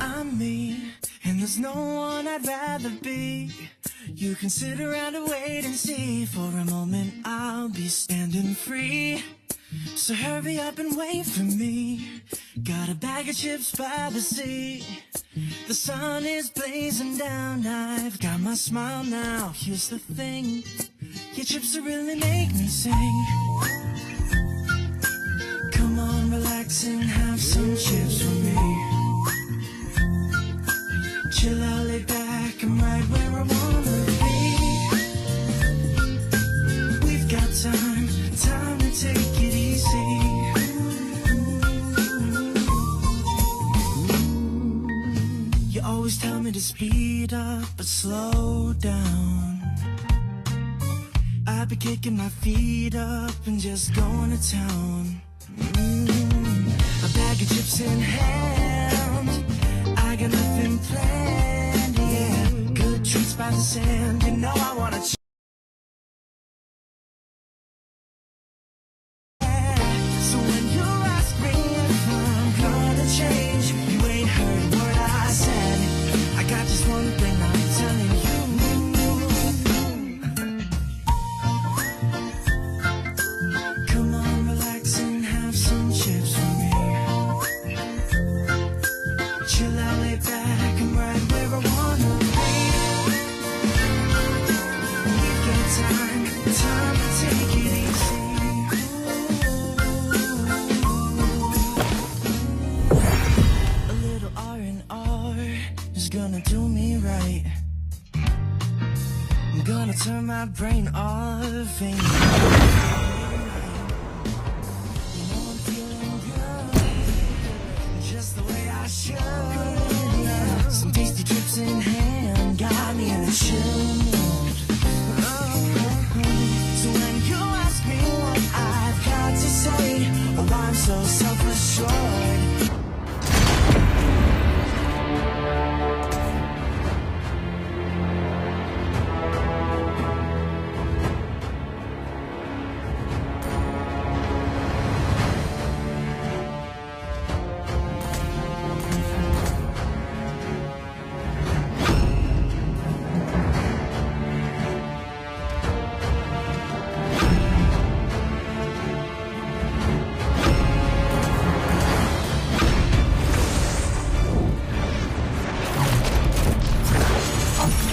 I'm me, and there's no one I'd rather be. You can sit around and wait and see. For a moment I'll be standing free. So hurry up and wait for me. Got a bag of chips by the sea. The sun is blazing down. I've got my smile now. Here's the thing, your chips will really make me sing. Come on, relax and have some chips with me. Chill out, lay back, I'm right where I wanna be. We've got time to take it easy. You always tell me to speed up, but slow down. I've been kicking my feet up and just going to town. A bag of chips in hand, I got nothing planned, yeah. Good treats by the sand, you know I wanna so when you ask me if I'm gonna change, you ain't heard a word I said. I got just one thing I'm telling you. Come on, relax and have some chips with me. Chill out, lay back, I'm right where I wanna be. We've got time to take it easy. A little R&R is gonna do me right. I'm gonna turn my brain off and I'm feeling good, just the way I should. Some tasty trips in hand got me in a chill mood. So when you ask me what I've got to say, oh, I'm so self-assured.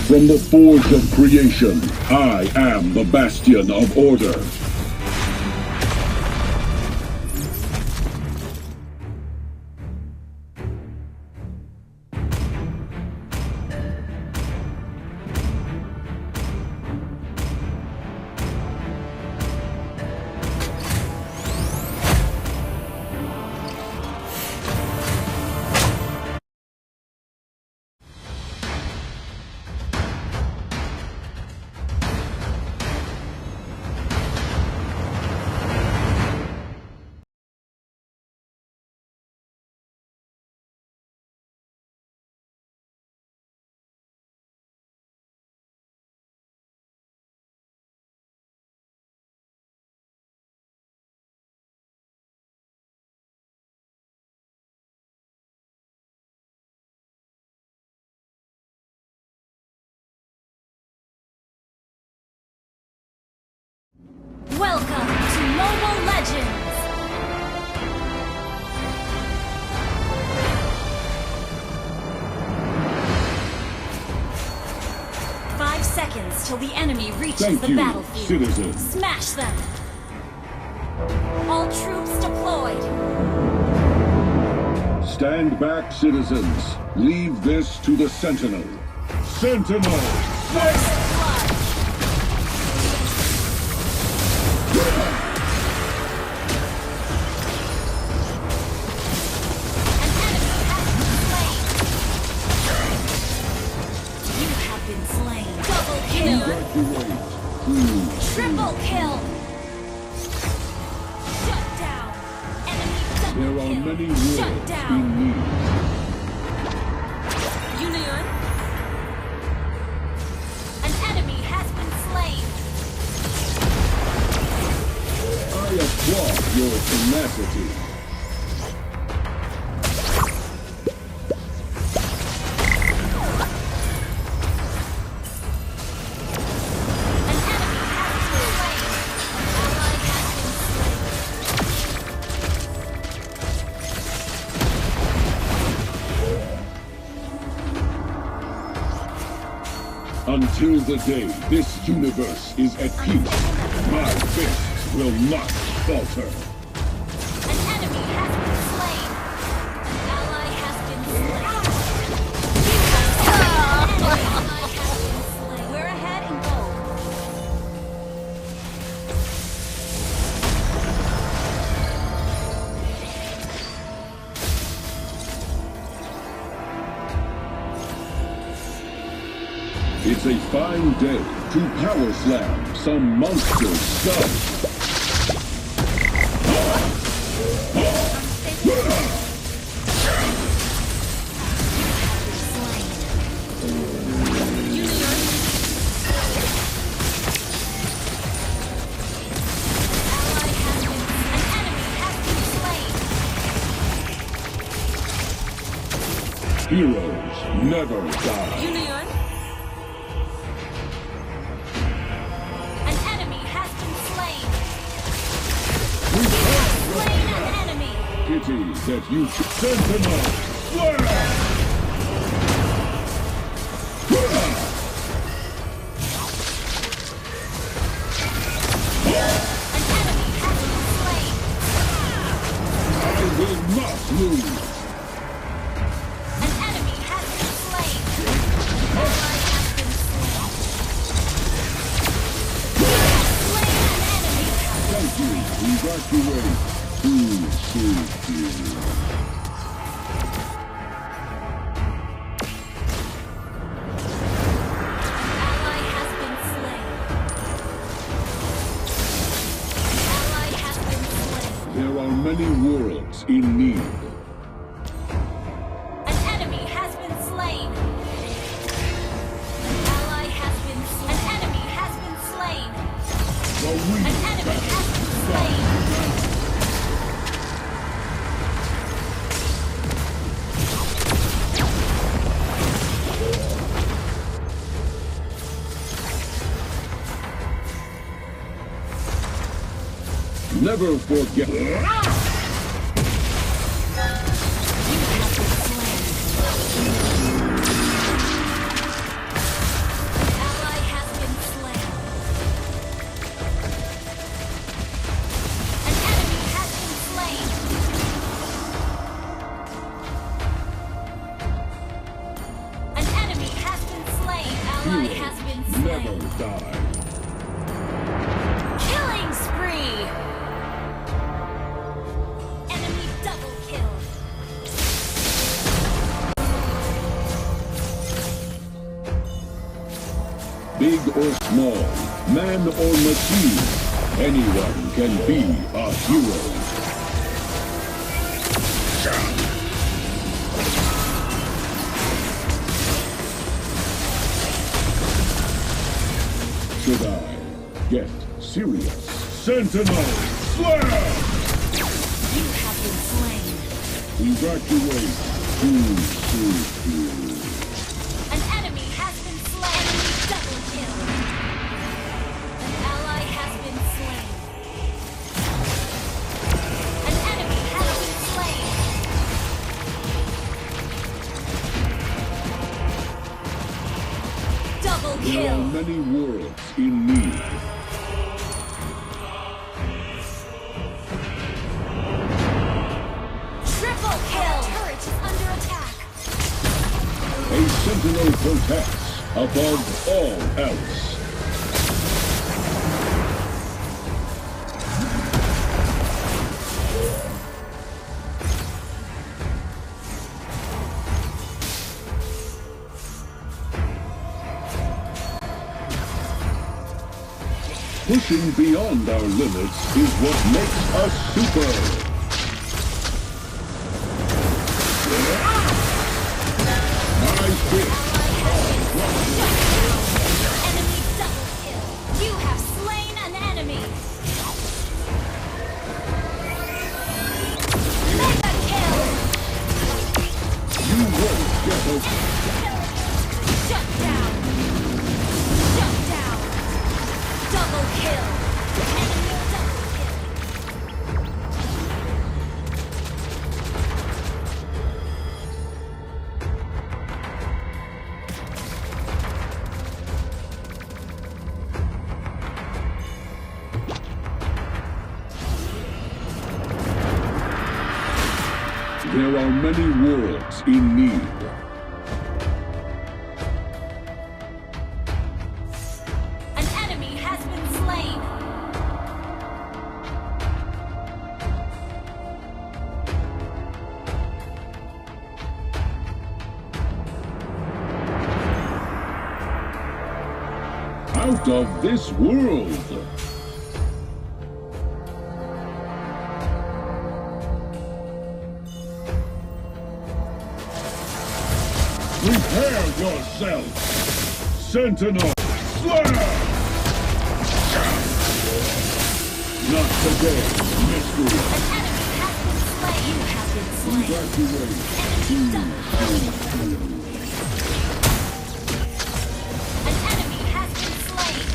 From the forge of creation, I am the bastion of order. Welcome to Mobile Legends! Five seconds till the enemy reaches the battlefield. Citizens. Smash them! All troops deployed! Stand back, citizens. Leave this to the Sentinel. Sentinel! First blood! Triple kill! Shut down! Enemy double There are kill! many Shut worlds down! in need. Union! An enemy has been slain! I applaud your tenacity. Until the day this universe is at peace, my fist will not falter. An enemy has been slain. An ally has been slain. An ally has been slain. We're ahead in gold. It's a fine day to power slam some monster scum. Heroes never die. Union. An enemy has been slain. You have slain an enemy. Pity that you should sentinel slash. An enemy has been slain. I will not lose. An enemy has been slain. Ally has been slain. You have slain an enemy. Thank you. Evacuate. Too soon. Ally has been slain. Ally has been slain. There are many worlds in need. An enemy has been slain. Ally has been slain. An enemy has been slain. The An weak enemy has been slain. never forget. Ally has been slain. An enemy has been slain. An enemy has been slain. Ally has been Never slain. die. Killing spree. Enemy double kill. Big or small, man or machine, anyone can be a hero. Should I get serious? Sentinel, slam! You have been slain. Evacuate. Too soon. An enemy has been slain. Double kill. An ally has been slain. An enemy has been slain. Double There are kill. many worlds in need. Triple kill. Turret is under attack. A sentinel protects above all else. Pushing beyond our limits is what makes us super. My fist. Enemy double kill. You have slain an enemy. Mega kill. You won't get away. Shut down. Shut down. Double kill. Enemy double kill. There are many worlds in need. An enemy has been slain. Out of this world. Prepare yourself! Sentinel! Slayer! Not today, mystery! An enemy has been slain. You have been slain. Enemy double. An enemy has been slain.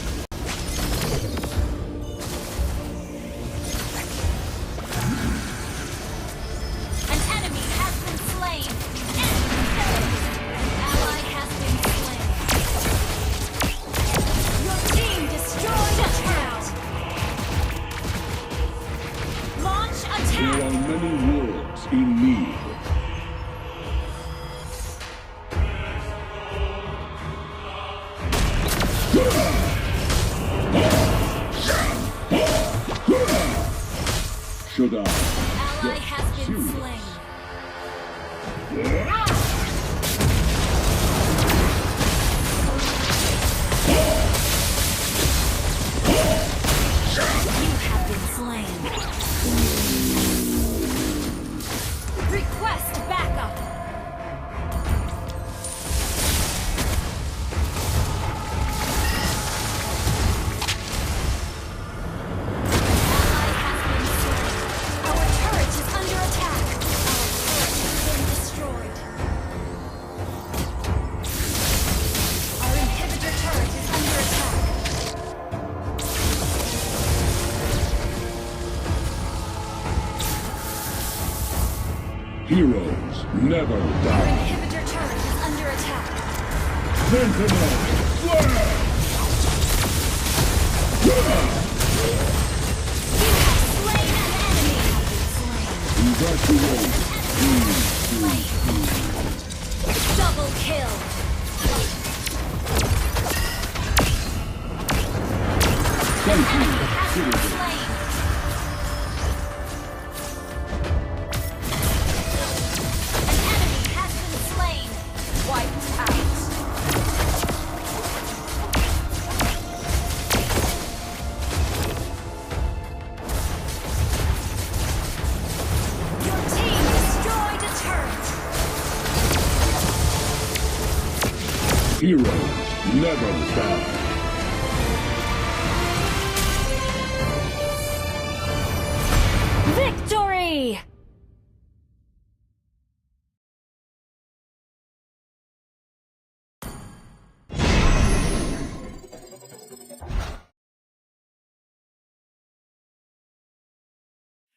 An enemy has been slain. Enemy kills. Ally has been slain. Your team destroyed a town. Launch There attack. are many worlds in need. Should I? Ally has been slain. You have been slain. Request backup. Ally has been slain. Our turret is under attack. Our turret has been destroyed. Our inhibitor turret is under attack. Heroes never Our die. inhibitor turret is under attack. Sentinel! Slayer! You have slain an enemy. Evacuate! Double kill. Thank you, Has been citizens. slain. An enemy has been slain. Wiped out. Your team destroyed a turret. Heroes never die. Victory!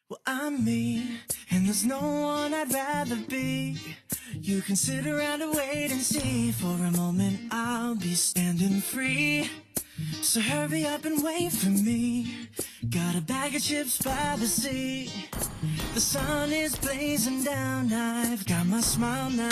Well, I'm me, and there's no one I'd rather be. You can sit around and wait and see. For a moment, I'll be standing free. So hurry up and wait for me. Got a bag of chips by the sea. The sun is blazing down. I've got my smile now.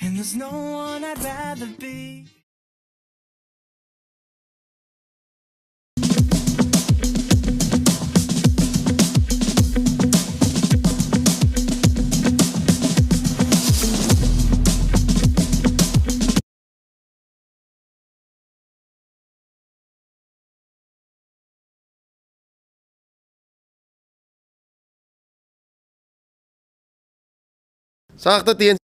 And there's no one I'd rather be. Sakto, TN.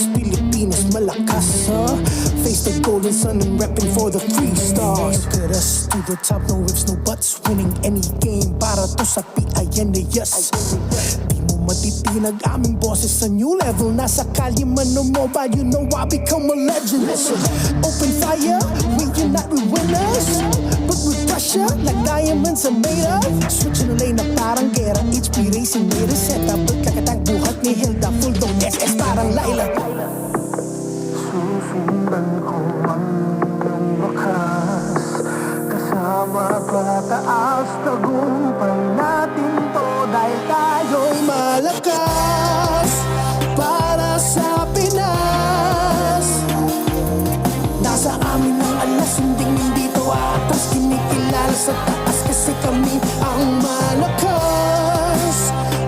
Malakas, Pilipinas, malakas, face the golden sun and repping for the 3 stars. Look at us to the top, no ifs, no buts. Winning any game para to sa PINAS. Di mo matitinag aming boses sa new level. Nasa kalye man o mobile, you know I become a legend. Listen, open fire, we unite, we winners. But with pressure, like diamonds are made of. Switching the lane na parang gera, HP racing made a setup. Pagkakatang buhat ni Hilda, full dome SS parang Laila. Susundan ko ang iyong wakas, kasama pataas, tagumpay natin to dahil tayo'y malakas para sa Pinas. Nasa amin ang alas, hindi to atas, kinikilala sa taas kasi kami ang malakas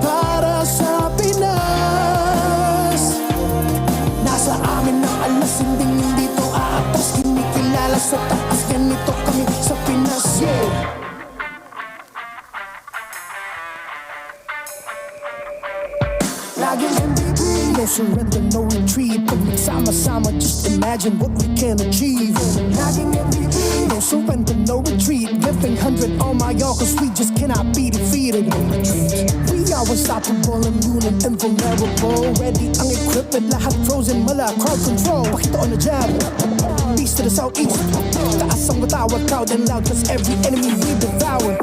para sa Pinas. Nasa amin ang alas, hindi to atas, kinikilala sa taas, ganito kami sa Pinas, yeah. Laging MVP, no surrender, no retreat. Pag nagsama-sama, just imagine what we can achieve. Laging MVP, no surrender, no retreat. Giving 100 on my all, cause we just cannot be defeated. We are unstoppable, immune and invulnerable. Ready ang equipment, lahat frozen, mala, crowd control. Pakita on the jab, east to the southeast. Taas ang matawa, crowd and loud, cause every enemy we devour.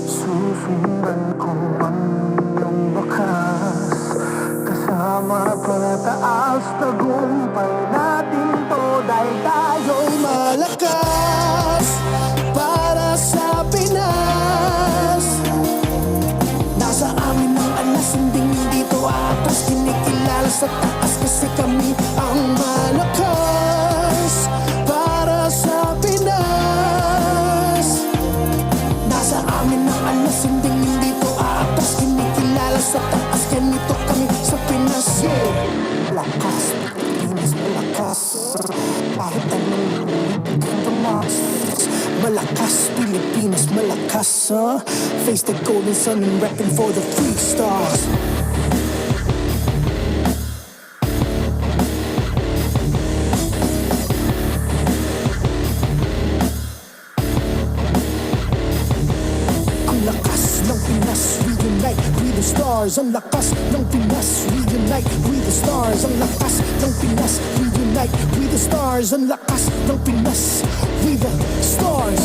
Susundan ko ang iyong wakas, kasama pataas, tagumpay natin to dahil tayo'y malakas para sa Pinas. Nasa amin ang alas, hindi to atas, kinikilala sa taas kasi kami ang malakas para sa Pinas. Nasa amin ang alas, hindi to atas, kinikilala sa taas, ganito kami sa Pinas, yeah. Lakas, Pilipinas, malakas, kahit anong tumas. Malakas, Pilipinas, malakas, face the golden sun and repping for the 3 stars. Ang lakas ng Pinas, reunite with the stars. Ang lakas ng Pinas, reunite with the stars. Ang lakas ng Pinas, with the stars.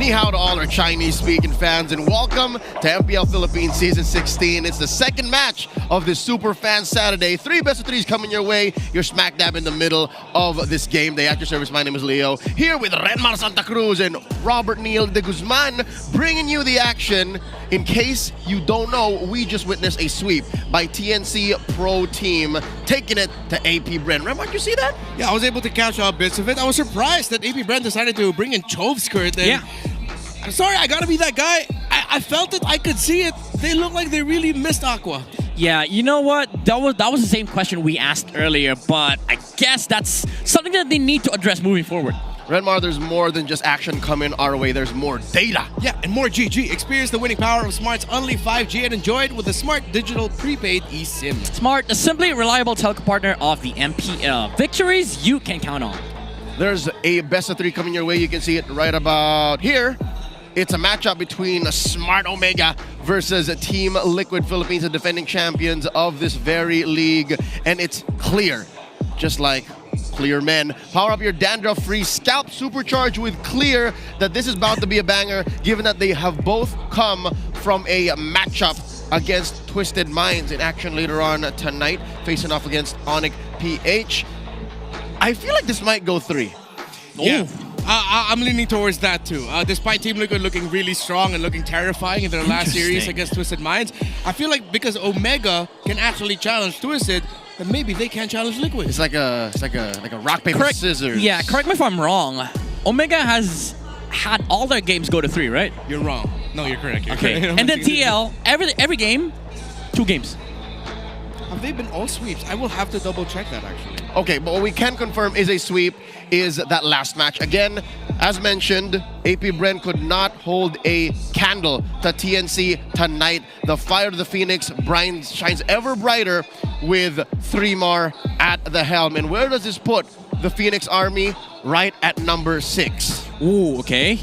Ni hao to all our Chinese-speaking fans, and welcome to MPL Philippines Season 16. It's the second match of this Super Fan Saturday. 3 best-of-3s coming your way. You're smack dab in the middle of this game. Day at your service, my name is Leo. Here with Renmar Santa Cruz and Robert Neil de Guzman, bringing you the action. In case you don't know, we just witnessed a sweep by TNC Pro Team, taking it to AP Bren. Renmar, did you see that? Yeah, I was able to catch bits of it. I was surprised that AP Bren decided to bring in Chove Skirt. And yeah. I'm sorry, I gotta be that guy. I felt it, I could see it. They look like they really missed Aqua. Yeah, you know what? That was the same question we asked earlier, but I guess that's something that they need to address moving forward. Renmar, there's more than just action coming our way. There's more data. Yeah, and more GG. Experience the winning power of Smart's Only 5G and enjoy it with the Smart Digital Prepaid eSIM. Smart, a simply reliable telco partner of the MPL. Victories you can count on. There's a best-of-3 coming your way. You can see it right about here. It's a matchup between Smart Omega versus Team Liquid Philippines, the defending champions of this very league. And it's clear, just like Clear Men. Power up your dandruff-free scalp supercharge with Clear, that this is about to be a banger, given that they have both come from a matchup against Twisted Minds in action later on tonight, facing off against Onyx PH. I feel like this might go 3. Yeah. I'm leaning towards that too. Despite Team Liquid looking really strong and looking terrifying in their last series against Twisted Minds, I feel like because Omega can actually challenge Twisted, then maybe they can challenge Liquid. It's like a rock paper scissors. Yeah, correct me if I'm wrong. Omega has had all their games go to 3, right? You're wrong. No, you're correct. You're Okay. correct. And then TL, every game, 2 games. Have they been all sweeps? I will have to double check that actually. Okay, but what we can confirm is a sweep is that last match. Again, as mentioned, AP Bren could not hold a candle to TNC tonight. The fire of the Phoenix shines ever brighter with 3 more at the helm. And where does this put the Phoenix Army? Right at number 6. Ooh, okay.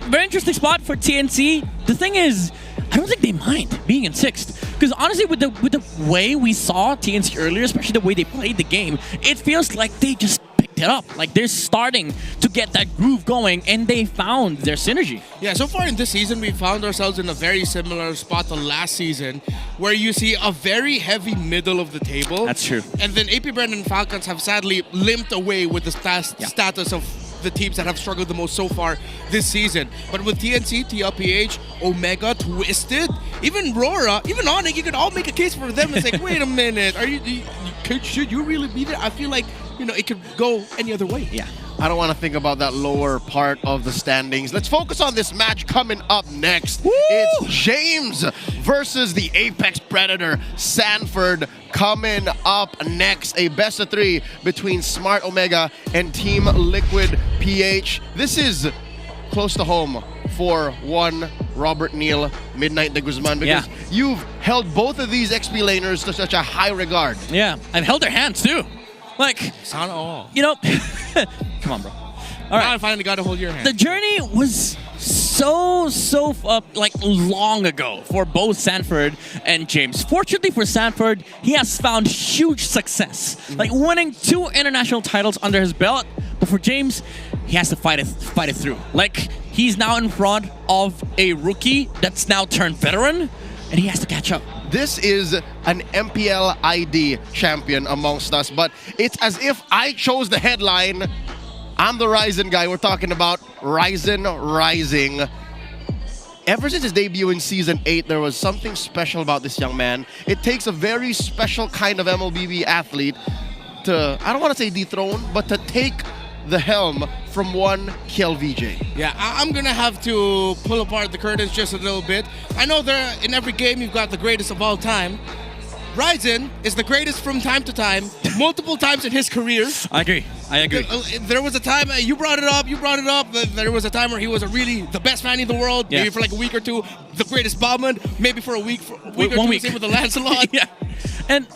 Very interesting spot for TNC. The thing is, I don't think they mind being in 6th. Because honestly, with the way we saw TNC earlier, especially the way they played the game, it feels like they just picked it up. Like they're starting to get that groove going, and they found their synergy. Yeah, so far in this season, we found ourselves in a very similar spot to last season, where you see a very heavy middle of the table. That's true. And then AP Bren and Falcons have sadly limped away with the status of the teams that have struggled the most so far this season. But with TNC, TLPH, Omega, Twisted, even Rora, even Onyx, you could all make a case for them and say, wait a minute, should you really be there? I feel like, it could go any other way. Yeah. I don't want to think about that lower part of the standings. Let's focus on this match coming up next. Woo! It's James versus the Apex Predator, Sanford, coming up next. A best of 3 between Smart Omega and Team Liquid PH. This is close to home for one Robert Neal, Midnight de Guzman, because you've held both of these XP laners to such a high regard. Yeah, and held their hands too. Like, Not all. Come on, bro. All Now right. I finally got to hold your hand. The journey was so long ago for both Sanford and James. Fortunately for Sanford, he has found huge success, like winning 2 international titles under his belt. But for James, he has to fight it through. Like, he's now in front of a rookie that's now turned veteran, and he has to catch up. This is an MPL ID champion amongst us, but it's as if I chose the headline. I'm the Ryzen guy. We're talking about Ryzen Rising. Ever since his debut in Season 8, there was something special about this young man. It takes a very special kind of MLBB athlete to, I don't want to say dethrone, but to take the helm from one KLVJ. Yeah, I'm gonna have to pull apart the curtains just a little bit. I know in every game you've got the greatest of all time. Ryzen is the greatest from time to time, multiple times in his career. I agree. There was a time, you brought it up, there was a time where he was the best Fanny in the world, maybe for like a week or 2, the greatest Bowman, maybe for a week or 2, same with the Lancelot. Yeah. And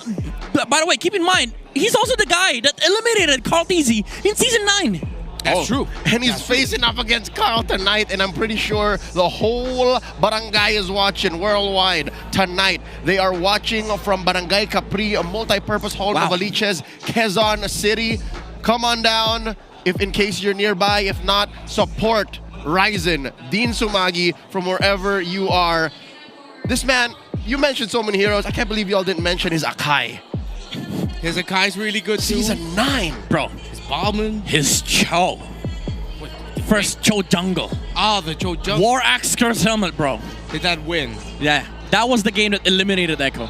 by the way, keep in mind, he's also the guy that eliminated Carl Teasy in Season 9. That's true. And he's facing up against Carl tonight, and I'm pretty sure the whole barangay is watching worldwide tonight. They are watching from Barangay Capri, a multi-purpose hall of Novaliches, Quezon City. Come on down if in case you're nearby. If not, support Ryzen, Dean Sumagi from wherever you are. This man, you mentioned so many heroes. I can't believe y'all didn't mention his Akai. His Akai's really good too. Season 9. Bro, His Bowman. his Cho. First Cho Jungle. The Joe Jump. War Axe Curse Helmet, bro. Did that win? Yeah, that was the game that eliminated Echo.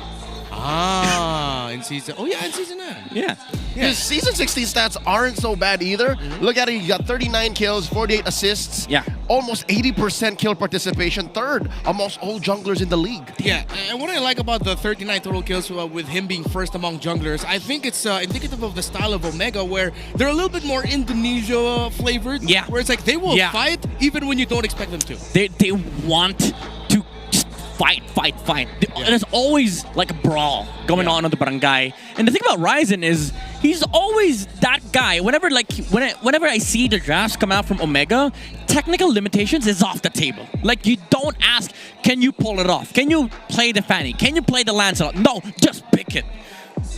In season. Oh yeah, in season 9. Yeah. His Season 16 stats aren't so bad either. Look at it, he got 39 kills, 48 assists. Yeah. Almost 80% kill participation, 3rd amongst all junglers in the league. Yeah, and what I like about the 39 total kills with him being first among junglers, I think it's indicative of the style of Omega, where they're a little bit more Indonesia flavored. Yeah. Where it's like they will fight even when you don't expect them to. They want to just fight. There's always like a brawl going on the barangay. And the thing about Ryzen is he's always that guy. Whenever I see the drafts come out from Omega, technical limitations is off the table. Like, you don't ask, can you pull it off? Can you play the Fanny? Can you play the Lancelot? No, just pick it.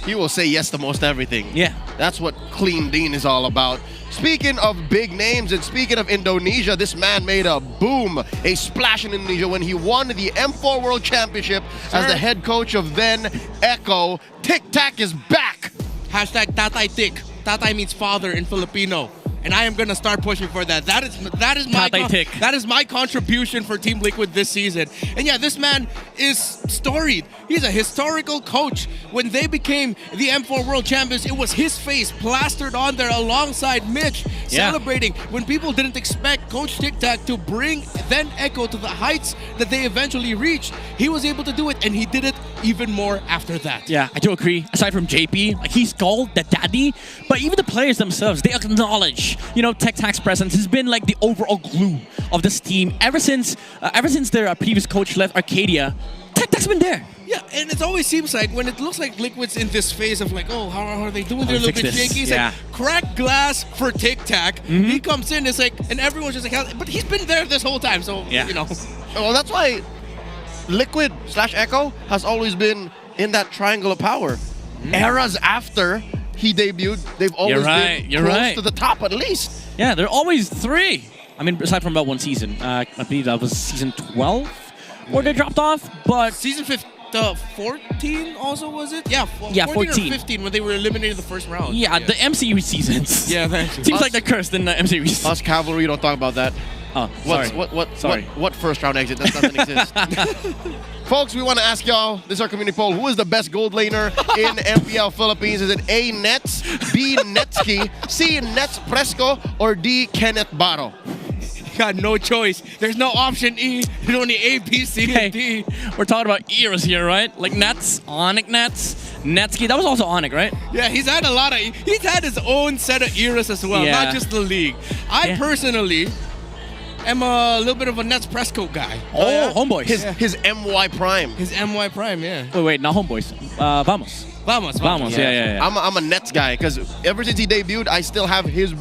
He will say yes to most everything. Yeah. That's what Clean Dean is all about. Speaking of big names and speaking of Indonesia, this man made a boom, a splash in Indonesia when he won the M4 World Championship as the head coach of then Echo. Tic Tac is back. #Tatay Tik. Tatay means father in Filipino. and I am gonna start pushing for that. That is my contribution for Team Liquid this season. And yeah, this man is storied. He's a historical coach. When they became the M4 World Champions, it was his face plastered on there alongside Mitch, celebrating when people didn't expect Coach Tic Tac to bring then Echo to the heights that they eventually reached. He was able to do it, and he did it even more after that. Yeah, I do agree. Aside from JP, like he's called the daddy, but even the players themselves, they acknowledge, Tic Tac's presence has been like the overall glue of this team ever since their previous coach left Arcadia. Tic Tac's been there. Yeah, and it always seems like when it looks like Liquid's in this phase of like, oh, how are they doing? They're a little bit shaky. It's like, crack glass for Tic Tac. He comes in, it's like, and everyone's just like, but he's been there this whole time, so, Well, that's why Liquid / Echo has always been in that triangle of power. Eras after he debuted, they've always been close to the top at least. Yeah, they're always 3. I mean, aside from about one season. I believe that was season 12 where they dropped off, but... Season 14 also, was it? Yeah, 14 or 15 when they were eliminated the first round. Yeah, the MCU seasons. Yeah, thank you. Seems like they're cursed in the MCU. Us Cavalry don't talk about that. Oh, sorry. What first round exit? That doesn't exist. Folks, we want to ask y'all, this is our community poll, who is the best gold laner in MPL Philippines? Is it A, Nets, B, Netsky, C, Nets Fresco, or D, Kenneth Barro? Got no choice. There's no option E. There's only A, B, C, and D. We're talking about eras here, right? Like Nets, Onyx Nets, Netsky. That was also Onyx, right? Yeah, he's had his own set of eras as well, not just the league. I personally am a little bit of a Nets Presco guy. Oh, Homeboys. His MY Prime. His MY Prime, yeah. Wait, not Homeboys. Vamos, yeah. I'm a Nets guy because ever since he debuted, I still have his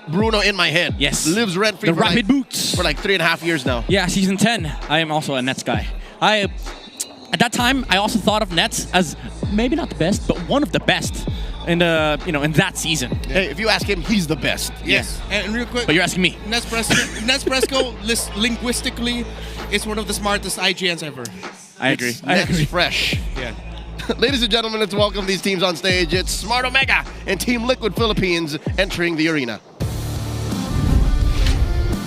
Bruno in my head. Yes. Lives rent free. The rapid boots. For like 3.5 years now. Yeah, season 10. I am also a Nets guy. At that time, I also thought of Nets as maybe not the best, but one of the best in in that season. Hey, if you ask him, he's the best. Yes. And real quick, but you're asking me. Nets Presco linguistically is one of the smartest IGNs ever. I agree. Nets fresh. Yeah. Ladies and gentlemen, let's welcome these teams on stage. It's Smart Omega and Team Liquid Philippines entering the arena.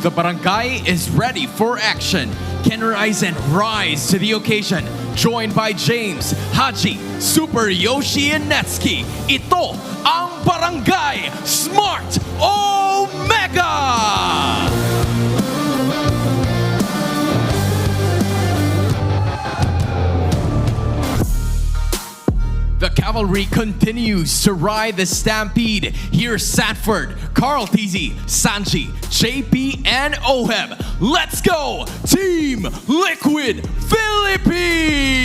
The barangay is ready for action. Can Ryzen rise to the occasion? Joined by James, Haji, Super Yoshi, and Netsky. Ito ang Barangay Smart Omega! The cavalry continues to ride the stampede. Here's Sanford, Carl TZ, Sanji, JP, and Oheb. Let's go, Team Liquid Philippines!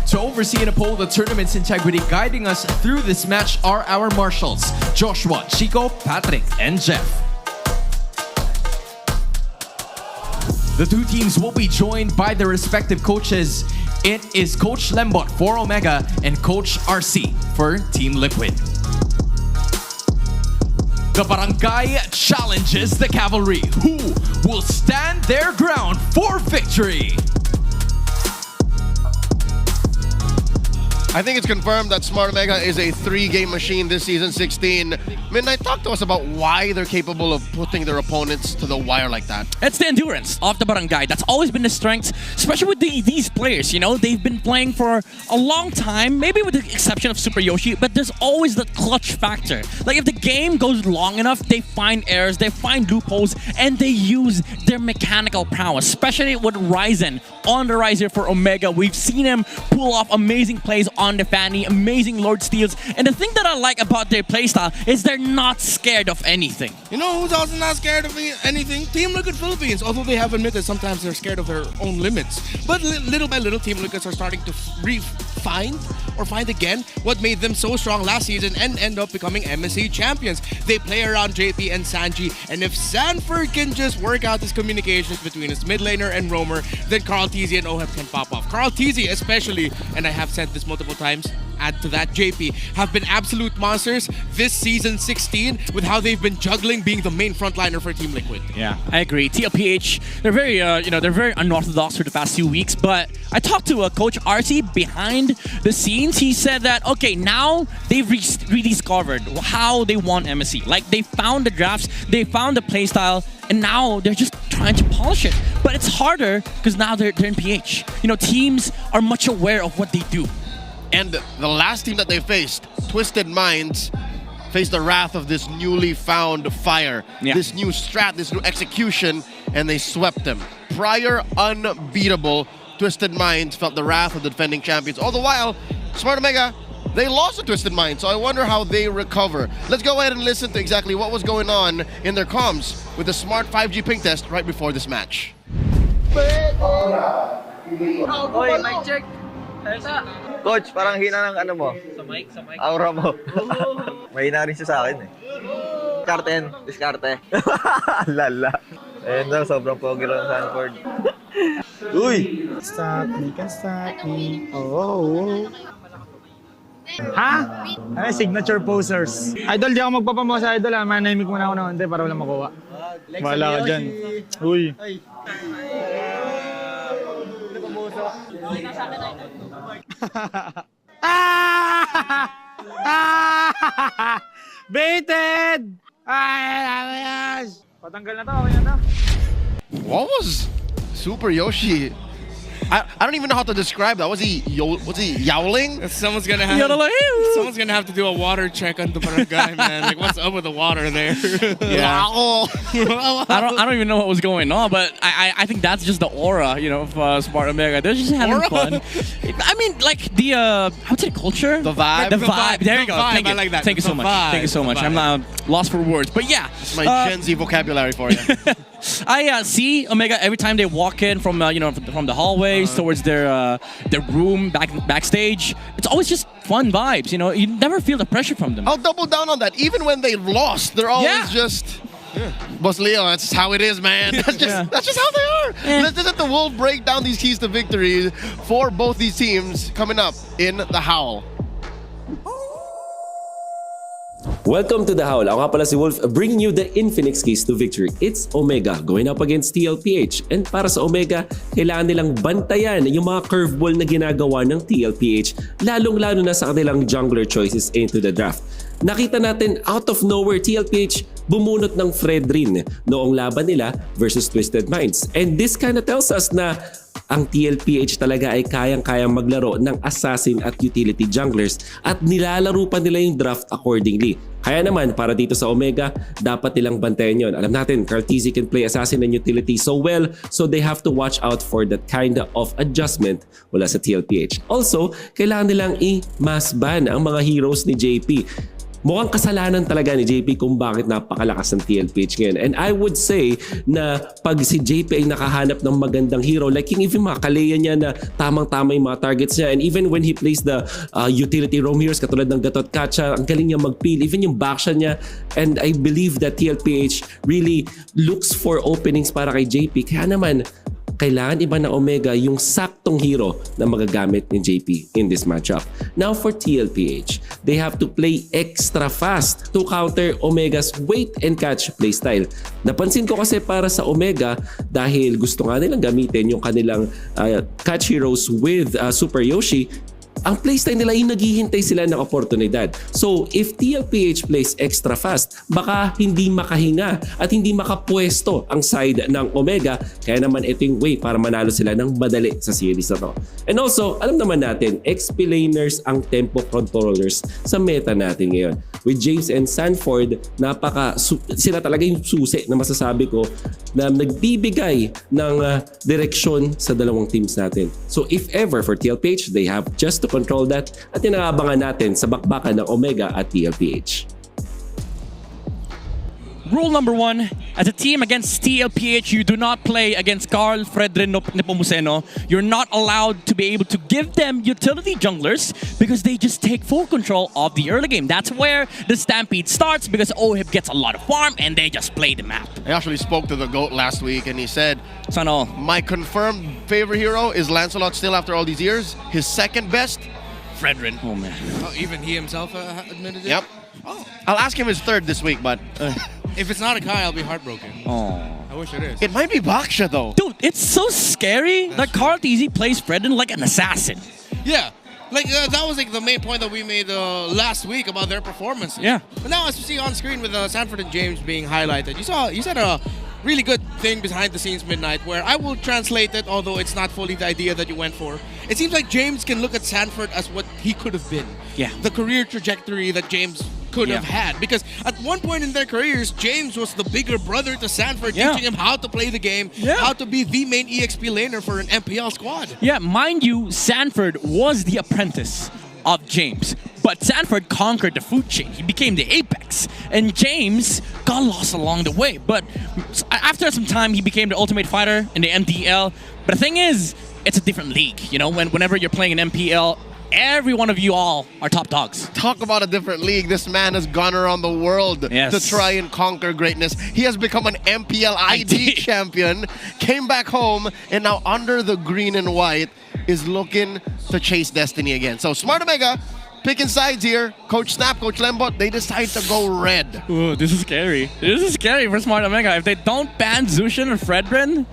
To oversee and uphold the tournament's integrity, guiding us through this match are our marshals, Joshua, Chico, Patrick, and Jeff. The two teams will be joined by their respective coaches. It is Coach Lembot for Omega and Coach RC for Team Liquid. The barangay challenges the cavalry, who will stand their ground for victory. I think it's confirmed that Smart Omega is a 3-game machine this season 16. Midnight, talk to us about why they're capable of putting their opponents to the wire like that. It's the endurance of the barangay. That's always been the strength, especially with these players. They've been playing for a long time, maybe with the exception of Super Yoshi, but there's always the clutch factor. Like if the game goes long enough, they find errors, they find loopholes, and they use their mechanical prowess, especially with Ryzen on the rise here for Omega. We've seen him pull off amazing plays on the Fanny, amazing Lord Steals. And the thing that I like about their playstyle is they're not scared of anything. You know who's also not scared of anything? Team Liquid Philippines. Although they have admitted sometimes they're scared of their own limits. But little by little, Team Liquid are starting to find again what made them so strong last season and end up becoming MSC champions. They play around JP and Sanji, and if Sanford can just work out his communications between his mid laner and roamer, then Carl TZ and Oheb can pop off. Carl TZ especially, and I have said this multiple couple times. Add to that, JP have been absolute monsters this season 16 with how they've been juggling being the main frontliner for Team Liquid. Yeah, I agree. TLPH, they're very, they're very unorthodox for the past few weeks. But I talked to Coach RC behind the scenes. He said that okay, now they've rediscovered how they want MSC. Like they found the drafts, they found the playstyle, and now they're just trying to polish it. But it's harder because now they're in PH. Teams are much aware of what they do. And the last team that they faced, Twisted Minds, faced the wrath of this newly found fire, this new strat, this new execution, and they swept them. Prior unbeatable, Twisted Minds felt the wrath of the defending champions. All the while, Smart Omega, they lost to Twisted Minds, so I wonder how they recover. Let's go ahead and listen to exactly what was going on in their comms with the Smart 5G ping test right before this match. Oy, mic check. Coach, parang hina ng ano mo? Sa mic? Aura mo. Mahina rin siya sa akin eh. Diskarte. Lala. Ayun daw, sobrang pogi lang sa Sanford. Uy! Stop me. Oh. Ha? Ano, signature posers. Idol, di ako magpapamo sa idol ha. Manahimik muna ako na konti para wala makuha. Wala ka dyan. Uy. Baited! Patanggal na to, okay na to. What was Super Yoshi? I don't even know how to describe that. Was he yowling? Someone's gonna have to do a water check on the barangay, man. Like, what's up with the water there? Yeah. I don't even know what was going on, but I think that's just the aura, of Smart Omega. They're just having fun. I mean, like the what's it, culture? The vibe. The vibe. There you go. Vibe. Thank you. I like that. Thank you so much. Thank you so much. I'm lost for words, but yeah. It's my Gen Z vocabulary for you. I see Omega every time they walk in from from the hallways towards their room backstage. It's always just fun vibes. You never feel the pressure from them. I'll double down on that. Even when they lost, they're always just. Boss Leo, that's how it is, man. That's just how they are. Let's just let the world break down these keys to victory for both these teams coming up in the Howl. Welcome to The Howl. Ako nga pala si Wolf, bringing you the Infinix keys to victory. It's Omega going up against TLPH. And para sa Omega, kailangan nilang bantayan yung mga curveball na ginagawa ng TLPH, lalong-lalo na sa kanilang jungler choices into the draft. Nakita natin out of nowhere, TLPH bumunot ng Fredrin noong laban nila versus Twisted Minds. And this kind of tells us na ang TLPH talaga ay kayang-kayang maglaro ng assassin at utility junglers at nilalaro pa nila yung draft accordingly. Kaya naman, para dito sa Omega, dapat nilang bantayan yun. Alam natin, Cartesi can play assassin and utility so well, so they have to watch out for that kind of adjustment mula sa TLPH. Also, kailangan nilang i-mass ban ang mga heroes ni JP. Mukhang kasalanan talaga ni JP kung bakit napakalakas ng TLPH ngayon. And I would say na pag si JP ay nakahanap ng magandang hero, like yung even makakaleya niya na tamang-tama yung mga targets niya, and even when he plays the utility roam heroes katulad ng Gatot Kacha, ang galing niya mag-peel, even yung backshot niya. And I believe that TLPH really looks for openings para kay JP. Kaya naman, kailangan iba na Omega yung saktong hero na magagamit ni JP in this matchup. Now for TLPH, they have to play extra fast to counter Omega's wait and catch playstyle. Napansin ko kasi para sa Omega, dahil gusto nga nilang gamitin yung kanilang catch heroes with Super Yoshi, ang playstyle nila yung naghihintay sila ng oportunidad. So, if TLPH plays extra fast, baka hindi makahinga at hindi makapwesto ang side ng Omega. Kaya naman ito yung way para manalo sila ng madali sa series na to. And also, alam naman natin, XP laners ang tempo controllers sa meta natin ngayon. With James and Sanford, sila talaga yung susi na masasabi ko na nagbibigay ng direksyon sa dalawang teams natin. So, if ever for TLPH, they have just to control that at inaabangan natin sa bakbakan ng Omega at TLPH. Rule number 1, as a team against TLPH, you do not play against Carl Fredrin Nepomuceno. You're not allowed to be able to give them utility junglers because they just take full control of the early game. That's where the stampede starts because OHIP gets a lot of farm and they just play the map. I actually spoke to the GOAT last week and he said, Sano? my confirmed favorite hero is Lancelot still after all these years. His second best, Fredrin. Oh, man. Oh, even he himself admitted it? Yep. Oh. I'll ask him his third this week, but... If it's not a Kai, I'll be heartbroken. Oh. I wish it is. It might be Baksha, though. Dude, it's so scary that Carl TZ plays Fredrin like an assassin. Yeah. Like, that was like the main point that we made last week about their performances. Yeah. But now, as you see on screen with Sanford and James being highlighted, you said a really good thing behind the scenes, Midnight, where I will translate it, although it's not fully the idea that you went for. It seems like James can look at Sanford as what he could have been. Yeah. The career trajectory that James could have had. Because at one point in their careers, James was the bigger brother to Sanford, teaching him how to play the game, how to be the main EXP laner for an MPL squad. Yeah, mind you, Sanford was the apprentice of James. But Sanford conquered the food chain. He became the apex. And James got lost along the way. But after some time, he became the ultimate fighter in the MDL. But the thing is, it's a different league. You know, whenever you're playing an MPL, every one of you all are top dogs. Talk about a different league. This man has gone around the world to try and conquer greatness. He has become an MPL ID champion, came back home, and now under the green and white is looking to chase destiny again. So Smart Omega picking sides here. Coach Snap, Coach Lembot, they decide to go red. Ooh, this is scary. This is scary for Smart Omega. If they don't ban Zushin or Fredrin,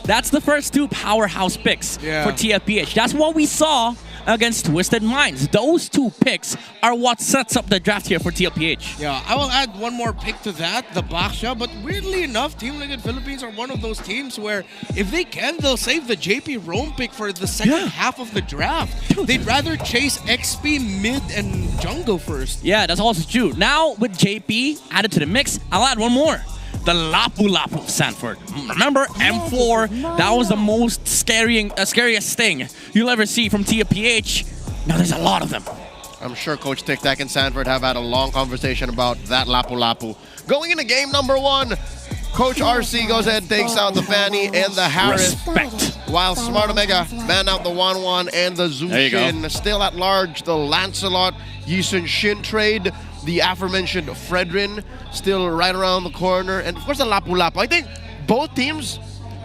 that's the first two powerhouse picks for TLPH. That's what we saw against Twisted Minds. Those two picks are what sets up the draft here for TLPH. Yeah, I will add one more pick to that, the Baksha, but weirdly enough, Team Liquid Philippines are one of those teams where if they can, they'll save the JP Rome pick for the second half of the draft. They'd rather chase XP mid and jungle first. Yeah, that's also true. Now, with JP added to the mix, I'll add one more. The Lapu Lapu of Sanford. Remember M4? That was the most scariest thing you'll ever see from TLPH. Now there's a lot of them. I'm sure Coach Tic Tac and Sanford have had a long conversation about that Lapu Lapu. Going into game number one, Coach RC goes ahead and takes out the Fanny and the Harris. Respect. While Smart Omega ban out the Wanwan and the Zushin. Still at large, the Lancelot, Guison Shin trade. The aforementioned Fredrin still right around the corner. And of course the Lapu Lapu. I think both teams,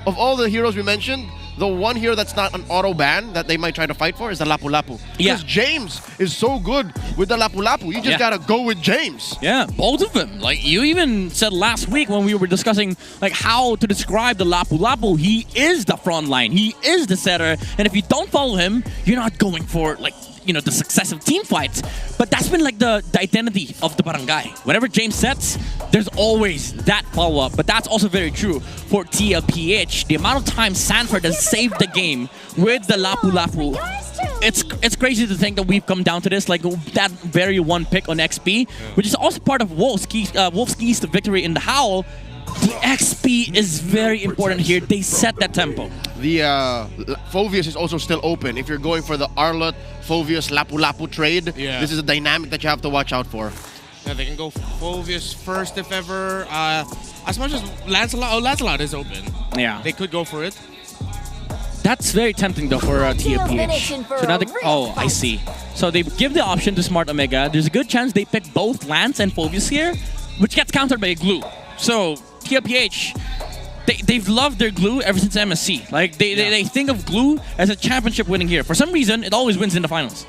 of all the heroes we mentioned, the one hero that's not an auto ban that they might try to fight for is the Lapu Lapu. Because James is so good with the Lapu Lapu. You just gotta go with James. Yeah, both of them. Like you even said last week when we were discussing like how to describe the Lapu Lapu, he is the front line. He is the setter. And if you don't follow him, you're not going for like, you know, the successive team fights. But that's been like the identity of the barangay. Whenever James sets, there's always that follow-up. But that's also very true for TLPH. The amount of time Sanford has saved the game with the Lapu Lapu. It's crazy to think that we've come down to this, like that very one pick on XP, which is also part of Wolf's keys to victory in the Howl. The XP is very important here. They set that tempo. The Phoveus is also still open. If you're going for the Arlot, Phoveus, Lapu Lapu trade, this is a dynamic that you have to watch out for. Yeah, they can go Phoveus first if ever. As much as Lancelot, Lancelot is open. Yeah. They could go for it. That's very tempting though for TLPH. So now I see. So they give the option to Smart Omega. There's a good chance they pick both Lance and Phoveus here, which gets countered by a glue. So TLPH, they've loved their glue ever since MSC. Like they think of glue as a championship winning hero. For some reason, it always wins in the finals.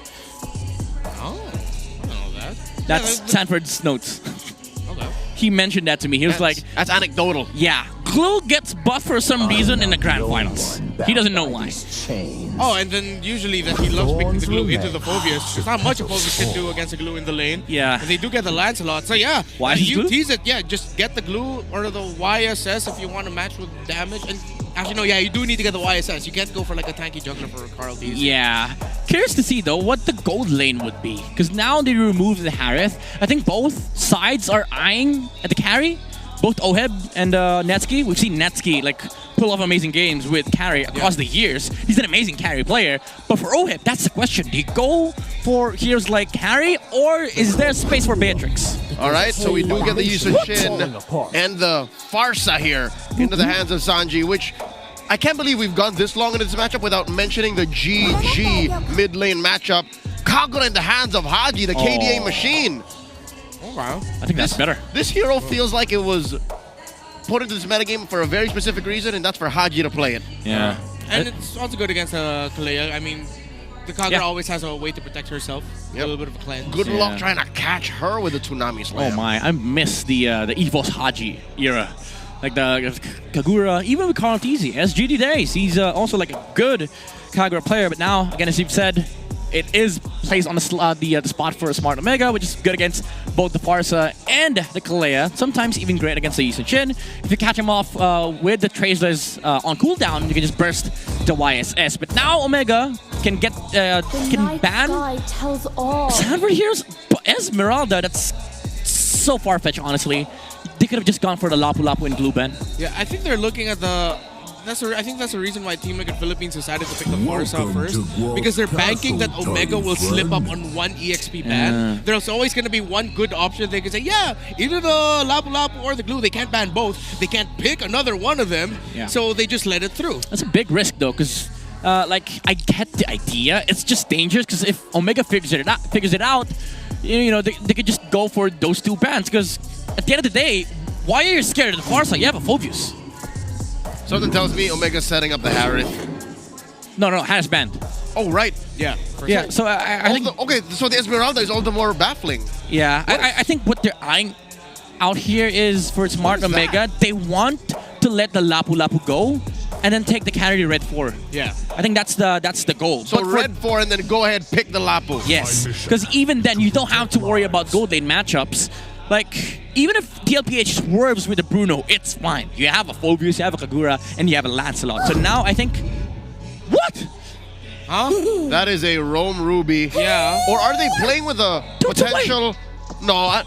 Oh, I don't know that. That's Sanford's notes. Okay. He mentioned that to me. He was like, that's anecdotal. Yeah, glue gets buffed for some reason in the grand finals. He doesn't know why. Oh, and then usually that he loves picking the glue into the Phoveus. There's not much a Phoveus can do against a glue in the lane. Yeah. And they do get the Lancelot. So yeah, why you tease it. Yeah, just get the glue or the YSS if you want to match with damage. And actually, no, yeah, you do need to get the YSS. You can't go for like a tanky jungler for Carl TZ. Yeah. Curious to see though what the gold lane would be. Because now they removed the Harith. I think both sides are eyeing at the carry. Both Oheb and Netsky. We've seen Netsky like pull off amazing games with carry across the years. He's an amazing carry player. But for Oheb, that's the question. Do you go for heroes like carry or is there space for Beatrix? Alright, so we do get the Guison Shin and the Farsa here into the hands of Sanji, which I can't believe we've gone this long into this matchup without mentioning the GG mid lane matchup. Kagura in the hands of Haji, the KDA machine. Oh, wow. I think that's better. This hero feels like it was put into this metagame for a very specific reason, and that's for Haji to play it. Yeah. And it's also good against Kalea. I mean, The Kagura always has a way to protect herself. A little bit of a cleanse. Good luck trying to catch her with the Tsunami Slam. Oh my, I miss the EVOS Haji era. Like the Kagura, even with Carl Teasy, as GD days, he's also like a good Kagura player, but now, again, as you've said, it is placed on the spot for a Smart Omega, which is good against both the Farsa and the Kalea, sometimes even great against the Yisun Shin. If you catch him off with the Traceless on cooldown, you can just burst the YSS. But now Omega can get can ban tells all. Sanford Heroes, Esmeralda. That's so far-fetched, honestly. They could have just gone for the Lapu Lapu and Blue Ben. Yeah, I think they're looking at the... I think that's the reason why Team Liquid Philippines decided to pick the Farsa first. Because they're banking that Omega will slip up on one EXP ban. There's always going to be one good option. They can say, yeah, either the Lapu Lapu or the Glue. They can't ban both. They can't pick another one of them. Yeah. So they just let it through. That's a big risk, though, because like, I get the idea. It's just dangerous, because if Omega figures it out, you know, they could just go for those two bans. Because at the end of the day, why are you scared of the Farsa? You have a Phobius. Something tells me Omega's setting up the Harith. No, Harith banned. Oh, right. Yeah. Yeah, so I think... Okay, so the Esmeralda is all the more baffling. Yeah, I think what they're eyeing out here is for Smart Omega, they want to let the Lapu Lapu go and then take the carry Red 4. Yeah. I think that's the goal. So Red 4 and then go ahead pick the Lapu. Yes, because even then you don't have to worry about gold lane matchups. Like, even if TLPH swerves with the Bruno, it's fine. You have a Phobius, you have a Kagura, and you have a Lancelot. So now I think... What? Huh? That is a Rome Ruby. Yeah. Or are they playing with a potential... No,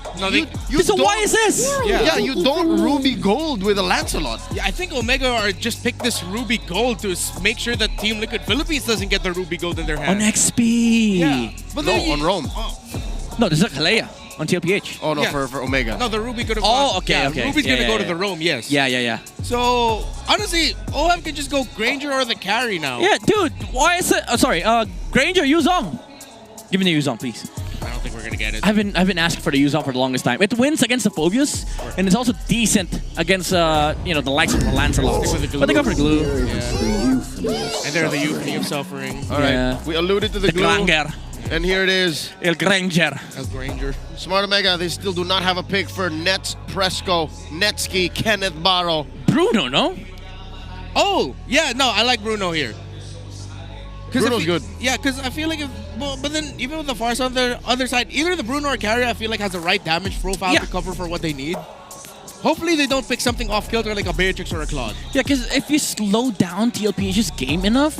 you so why is this? Yeah, you don't Ruby Gold with a Lancelot. Yeah, I think Omega are just pick this Ruby Gold to make sure that Team Liquid Philippines doesn't get the Ruby Gold in their hand. On XP. Yeah. But no, on Rome. No, this is a Kalea on TLPH. Oh, no, for Omega. No, the Ruby could have okay. Ruby's going to go to the Rome, yes. Yeah. So, honestly, OM can just go Granger or the carry now. Yeah, dude, why is it... Granger, Yuzong. Give me the Yuzong, please. I don't think we're gonna get it. I've been asking for the Yuzong for the longest time. It wins against the Phobius, and it's also decent against the likes of the Lancelot. But they go for the Glue. Yeah. And they're the Euphony of Suffering. All right, we alluded to the Glue. Granger. And here it is. El Granger. El Granger. Smart Omega, they still do not have a pick for Nets, Presco, Netsky, Kenneth Barrow. Bruno, no? Oh, yeah, no, I like Bruno here. Bruno's good. Yeah, because I feel like but then even with the Farsa on the other side, either the Bruno or Carry, I feel like has the right damage profile to cover for what they need. Hopefully they don't pick something off-kilter like a Beatrix or a Claude. Yeah, because if you slow down TLPH's game enough,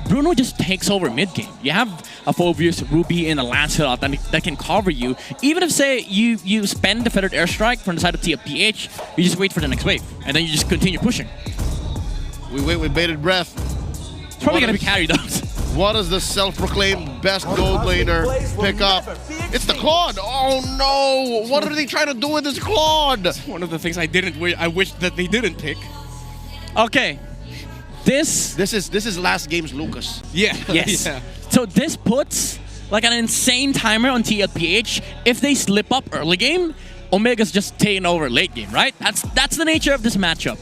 Bruno just takes over mid-game. You have a Phobius, Ruby, and a Lancelot that can cover you. Even if, say, you spend the Feathered Airstrike from the side of TLPH, you just wait for the next wave, and then you just continue pushing. We wait with bated breath. It's probably going to be carried out. What does the self-proclaimed best gold laner pick up? It's the Claude! Oh no! What are they trying to do with this Claude? One of the things I wish that they didn't pick. Okay. This is last game's Lucas. Yeah. Yes. Yeah. So this puts like an insane timer on TLPH. If they slip up early game, Omega's just taking over late game, right? That's the nature of this matchup.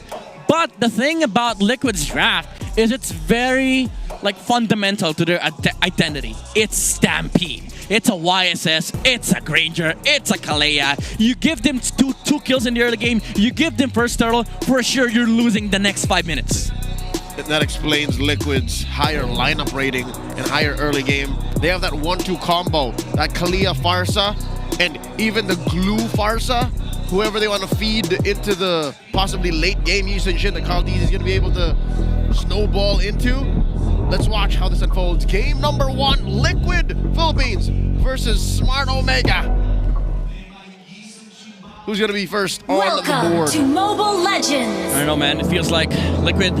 But the thing about Liquid's draft is it's very fundamental to their identity. It's Stampede. It's a YSS. It's a Granger. It's a Kalea. You give them two kills in the early game. You give them first turtle. For sure, you're losing the next 5 minutes. That explains Liquid's higher lineup rating and higher early game. They have that 1-2 combo, that Kalea Farsa, and even the Glue Farsa. Whoever they want to feed into the possibly late game Yisun Shin that Carl Dees is going to be able to snowball into. Let's watch how this unfolds. Game number 1, Liquid Philippines versus Smart Omega. Who's going to be first on the board? Welcome to Mobile Legends. I don't know, man. It feels like Liquid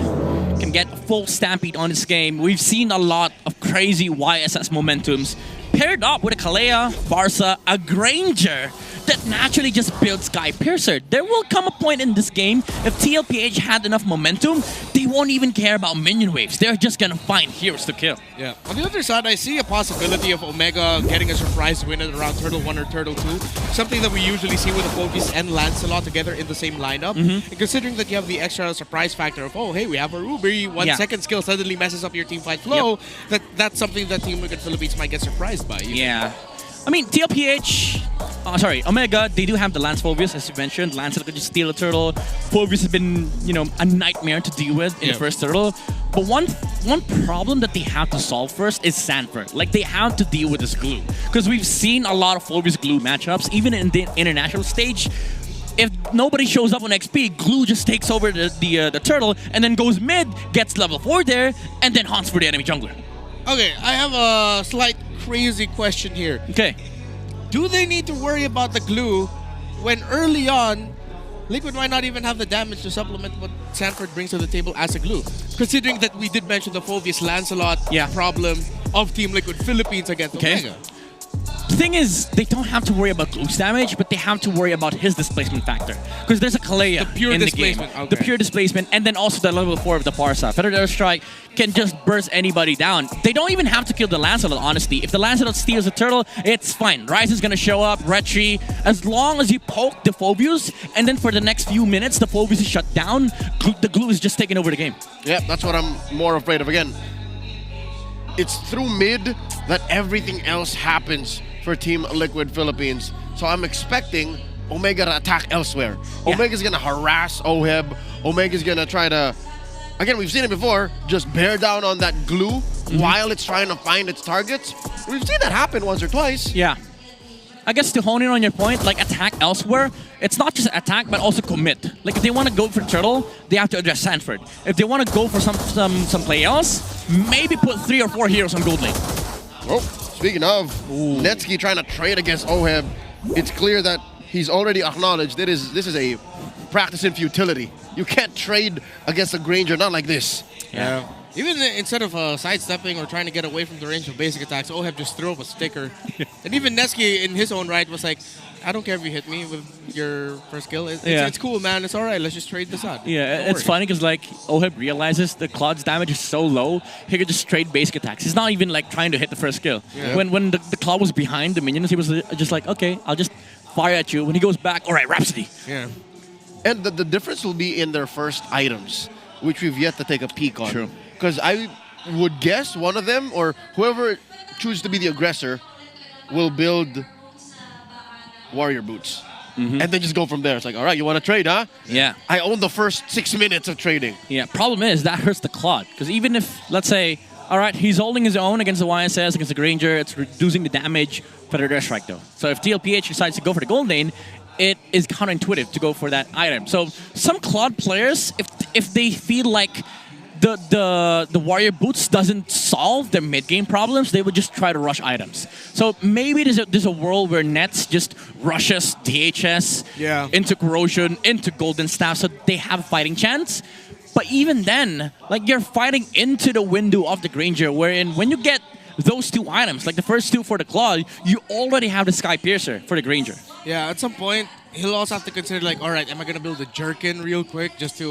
can get a full Stampede on this game. We've seen a lot of crazy YSS momentums paired up with a Kalea, Farsa, a Granger. that naturally just builds Skypiercer. There will come a point in this game, if TLPH had enough momentum, they won't even care about minion waves. They're just gonna find heroes to kill. Yeah. On the other side, I see a possibility of Omega getting a surprise win at around Turtle 1 or Turtle 2. Something that we usually see with the Fogies and Lancelot together in the same lineup. And considering that you have the extra surprise factor of, oh, hey, we have a Ruby, 1 second skill suddenly messes up your team fight flow, that's something that Team Liquid Philippines might get surprised by. Yeah. I mean, TLPH, sorry, Omega, they do have the Lance Phobius, as you mentioned. Lancelot could just steal a turtle. Phobius has been, you know, a nightmare to deal with in the first turtle. But one problem that they have to solve first is Sanford. Like, they have to deal with this glue. Because we've seen a lot of Phobius glue matchups, even in the international stage. If nobody shows up on XP, glue just takes over the turtle and then goes mid, gets level 4 there, and then hunts for the enemy jungler. Okay, I have a slight crazy question here. Okay. Do they need to worry about the glue when early on, Liquid might not even have the damage to supplement what Sanford brings to the table as a glue? Considering that we did mention the Phobius Lancelot problem of Team Liquid Philippines against Omega. The thing is, they don't have to worry about Glue's damage, but they have to worry about his displacement factor. Because there's a Kalea in the game. The pure displacement, and then also the level 4 of the Parsa. Feather Strike can just burst anybody down. They don't even have to kill the Lancelot, honestly. If the Lancelot steals a turtle, it's fine. Ryze is going to show up, Retri. As long as you poke the Phobius, and then for the next few minutes, the Phobius is shut down, the glue is just taking over the game. Yeah, that's what I'm more afraid of. Again, it's through mid that everything else happens for Team Liquid Philippines. So I'm expecting Omega to attack elsewhere. Omega's gonna harass Oheb. Omega's gonna try to, again, we've seen it before, just bear down on that glue while it's trying to find its targets. We've seen that happen once or twice. Yeah. I guess to hone in on your point, like attack elsewhere, it's not just attack, but also commit. Like if they want to go for turtle, they have to address Sanford. If they want to go for some play else, maybe put 3 or 4 heroes on gold lane. Oh, speaking of, Netsky trying to trade against Oheb, it's clear that he's already acknowledged this is a practice in futility. You can't trade against a Granger, not like this. Yeah. Even instead of sidestepping or trying to get away from the range of basic attacks, Oheb just threw up a sticker. And even Netsky, in his own right, was like, I don't care if you hit me with your first skill. It's cool, man. It's all right. Let's just trade this out. Yeah, it's funny because like Oheb realizes the Claude's damage is so low, he could just trade basic attacks. He's not even like trying to hit the first skill. Yeah. When the Claude was behind the minions, he was just like, okay, I'll just fire at you. When he goes back, all right, Rhapsody. Yeah. And the difference will be in their first items, which we've yet to take a peek on. True. Because I would guess one of them, or whoever chooses to be the aggressor, will build warrior boots. And then just go from there. It's like, all right, you want to trade, huh? Yeah. I own the first 6 minutes of trading. Yeah, problem is that hurts the Claude. Because even if, let's say, all right, he's holding his own against the YSS, against the Granger, it's reducing the damage for the Dare Strike though. So if TLPH decides to go for the gold lane, it is counterintuitive to go for that item. So some Claude players, if they feel like the warrior boots doesn't solve their mid-game problems, they would just try to rush items. So maybe there's a world where Nets just rushes DHS into Corrosion, into Golden Staff, so they have a fighting chance. But even then, like you're fighting into the window of the Granger, wherein when you get those 2 items, like the first 2 for the Claude, you already have the Skypiercer for the Granger. Yeah, at some point, he'll also have to consider, like, all right, am I going to build a Jerkin real quick just to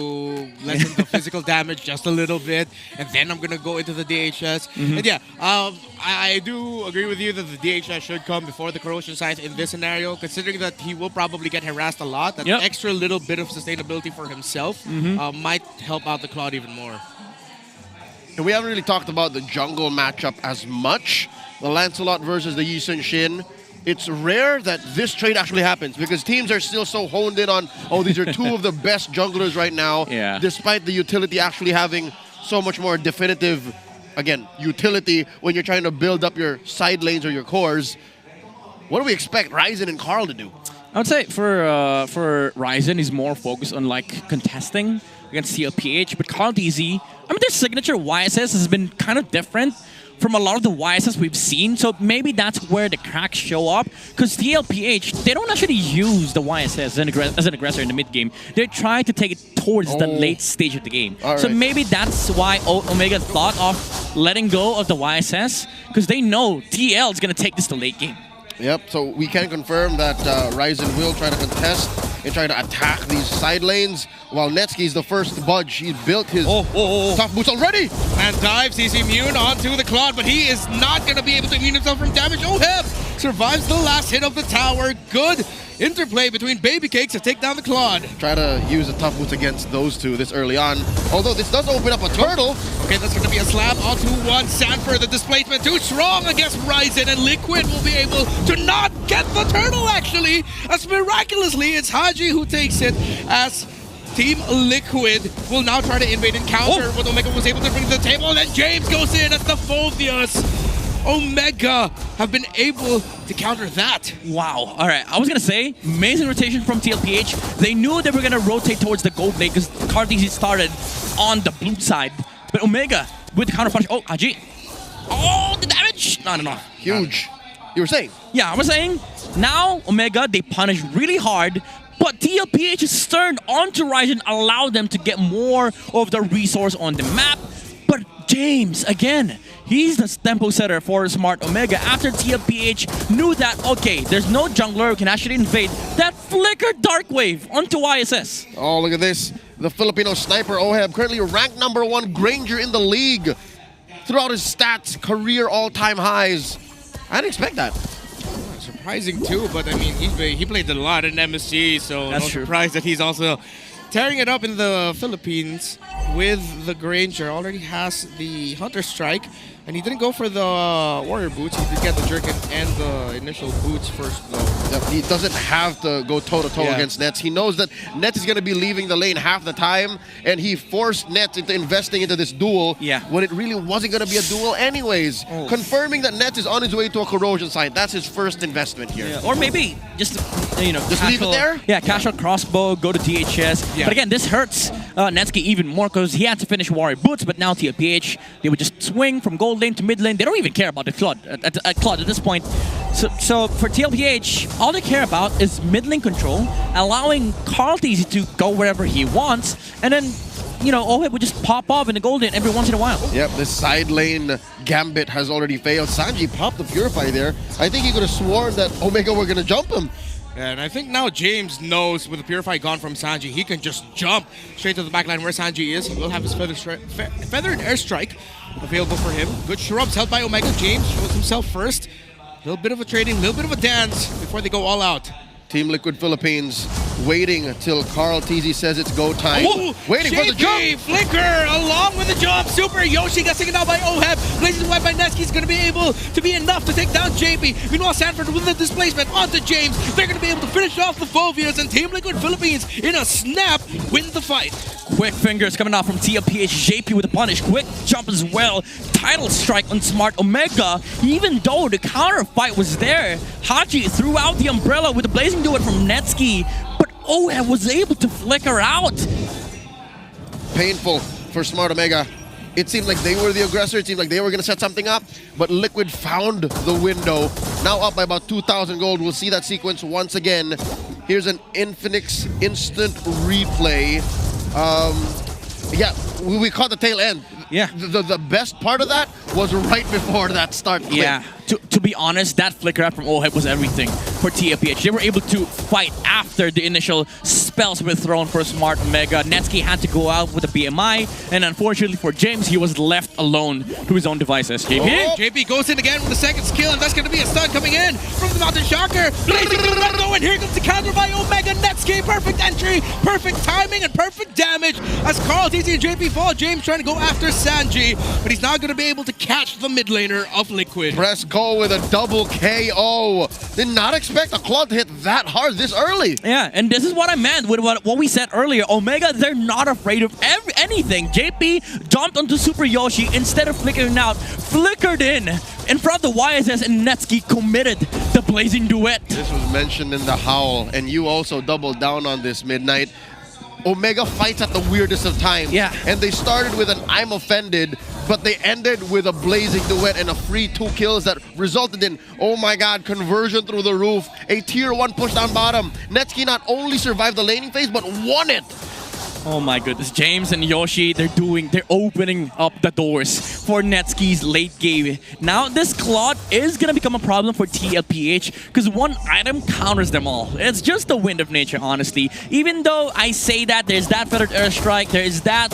lessen the physical damage just a little bit, and then I'm going to go into the DHS. And yeah, I do agree with you that the DHS should come before the Corrosion Scythe in this scenario, considering that he will probably get harassed a lot. That extra little bit of sustainability for himself might help out the Claude even more. And we haven't really talked about the jungle matchup as much. The Lancelot versus the Guison Shin. It's rare that this trade actually happens because teams are still so honed in on, oh, these are 2 of the best junglers right now, despite the utility actually having so much more definitive, again, utility when you're trying to build up your side lanes or your cores. What do we expect Ryzen and Carl to do? I would say for Ryzen, he's more focused on like contesting against TLPH, but Carl DZ, I mean, their signature YSS has been kind of different from a lot of the YSS we've seen, so maybe that's where the cracks show up. Because TLPH, they don't actually use the YSS as an aggressor in the mid game. They're trying to take it towards the late stage of the game. So maybe that's why Omega thought of letting go of the YSS, because they know TL is going to take this to late game. Yep, so we can confirm that Ryzen will try to contest and try to attack these side lanes, while Netsky's the first to budge. He built his tough boots already. And dives, he's immune onto the Claude, but he is not going to be able to immune himself from damage. Oheb survives the last hit of the tower. Good interplay between Baby Cakes to take down the Claude. Try to use the tough boots against those two this early on. Although this does open up a turtle. Okay, that's going to be a slap onto one. Sanford, the displacement too strong against Ryzen, and Liquid will be able to not get the turtle actually, as miraculously it's Haji who takes it, as Team Liquid will now try to invade and counter what Omega was able to bring to the table, and then James goes in as the Phobias. Omega have been able to counter that. Wow. All right. I was going to say, amazing rotation from TLPH. They knew they were going to rotate towards the gold lane because Cartesi started on the blue side. But Omega with the counter punch. Oh, Haji. Oh, the damage. Not enough. Huge. You were saying? Yeah, I was saying. Now, Omega, they punish really hard. But TLPH's turn onto Ryzen allowed them to get more of the resource on the map. But James, again, he's the tempo setter for Smart Omega. After TLPH knew that, okay, there's no jungler who can actually invade, that flickered Dark Wave onto ISS. Oh, look at this. The Filipino sniper Oheb, currently ranked #1 Granger in the league. Throughout his stats, career all-time highs. I didn't expect that. Surprising too, but I mean, he played a lot in MSG, so That's no true. surprise that he's also tearing it up in the Philippines with the Granger. Already has the Hunter Strike, and he didn't go for the Warrior Boots. He did get the Jerkin and the initial boots first though. Yep, he doesn't have to go toe-to-toe against Nets. He knows that Nets is going to be leaving the lane half the time, and he forced Nets into investing into this duel when it really wasn't going to be a duel anyways. Confirming that Nets is on his way to a corrosion site. That's his first investment here. Yeah, or maybe just, you know, just leave it there? Yeah, casual crossbow, go to DHS. Yeah. But again, this hurts Netsky even more because he had to finish Warrior Boots, but now TLPH, they would just swing from gold lane to mid lane. They don't even care about the Claude at this point. So for TLPH, all they care about is mid lane control, allowing Cartesi to go wherever he wants, and then, you know, Oheb would just pop off in the gold lane every once in a while. Yep, this side lane gambit has already failed. Sanji popped the Purify there. I think he could have sworn that Omega were going to jump him. And I think now James knows with the Purify gone from Sanji, he can just jump straight to the backline where Sanji is. He will have his feathered airstrike available for him. Good shrubs held by Omega. James shows himself first. A little bit of a trading, a little bit of a dance before they go all out. Team Liquid Philippines waiting until Cartesi says it's go time. Ooh, waiting for the jump. Flicker along with the jump. Super Yoshi got taken down by Oheb. Blazing White by Netsky is going to be able to be enough to take down JP. Meanwhile, Sanford with the displacement onto James. They're going to be able to finish off the Phobias, and Team Liquid Philippines in a snap win the fight. Quick fingers coming out from TLPH. JP with a punish. Quick jump as well. Title strike on Smart Omega. Even though the counter fight was there, Haji threw out the umbrella with a blazing duet from Netsky, but Oheb was able to flicker out. Painful for Smart Omega. It seemed like they were the aggressor. It seemed like they were going to set something up, but Liquid found the window. Now up by about 2,000 gold. We'll see that sequence once again. Here's an Infinix instant replay. Yeah, we caught the tail end. Yeah. The best part of that was right before that start clip. Yeah, to be honest, that flicker out from Oheb was everything for TLPH. They were able to fight after the initial spells were thrown for Smart Omega. Netsky had to go out with a BMI, and unfortunately for James, he was left alone to his own devices. JP? Oh, JP goes in again with the second skill, and that's going to be a stun coming in from the Mountain Shocker. Blazing the red go, and here comes the counter by Omega. Netsky, perfect entry, perfect timing, and perfect damage as Cartesi and JP fall. James trying to go after Sanji, but he's not going to be able to catch the mid laner of Liquid. Press go with a double KO. Did not expect a Claude to hit that hard this early. Yeah, and this is what I meant with what we said earlier. Omega, they're not afraid of anything. JP jumped onto Super Yoshi instead of flickering out, flickered in front of the YSS, and Netsky committed the blazing duet. This was mentioned in the Howl, and you also doubled down on this, Midnight. Omega fights at the weirdest of times. Yeah. And they started with an I'm offended, but they ended with a blazing duet and a free 2 kills that resulted in, oh my god, conversion through the roof, a tier 1 push down bottom. Netsky not only survived the laning phase, but won it. Oh my goodness, James and Yoshi, they're opening up the doors for Netsuki's late game. Now this Claude is gonna become a problem for TLPH because one item counters them all. It's just the wind of nature, honestly. Even though I say that there's that feathered airstrike, there's that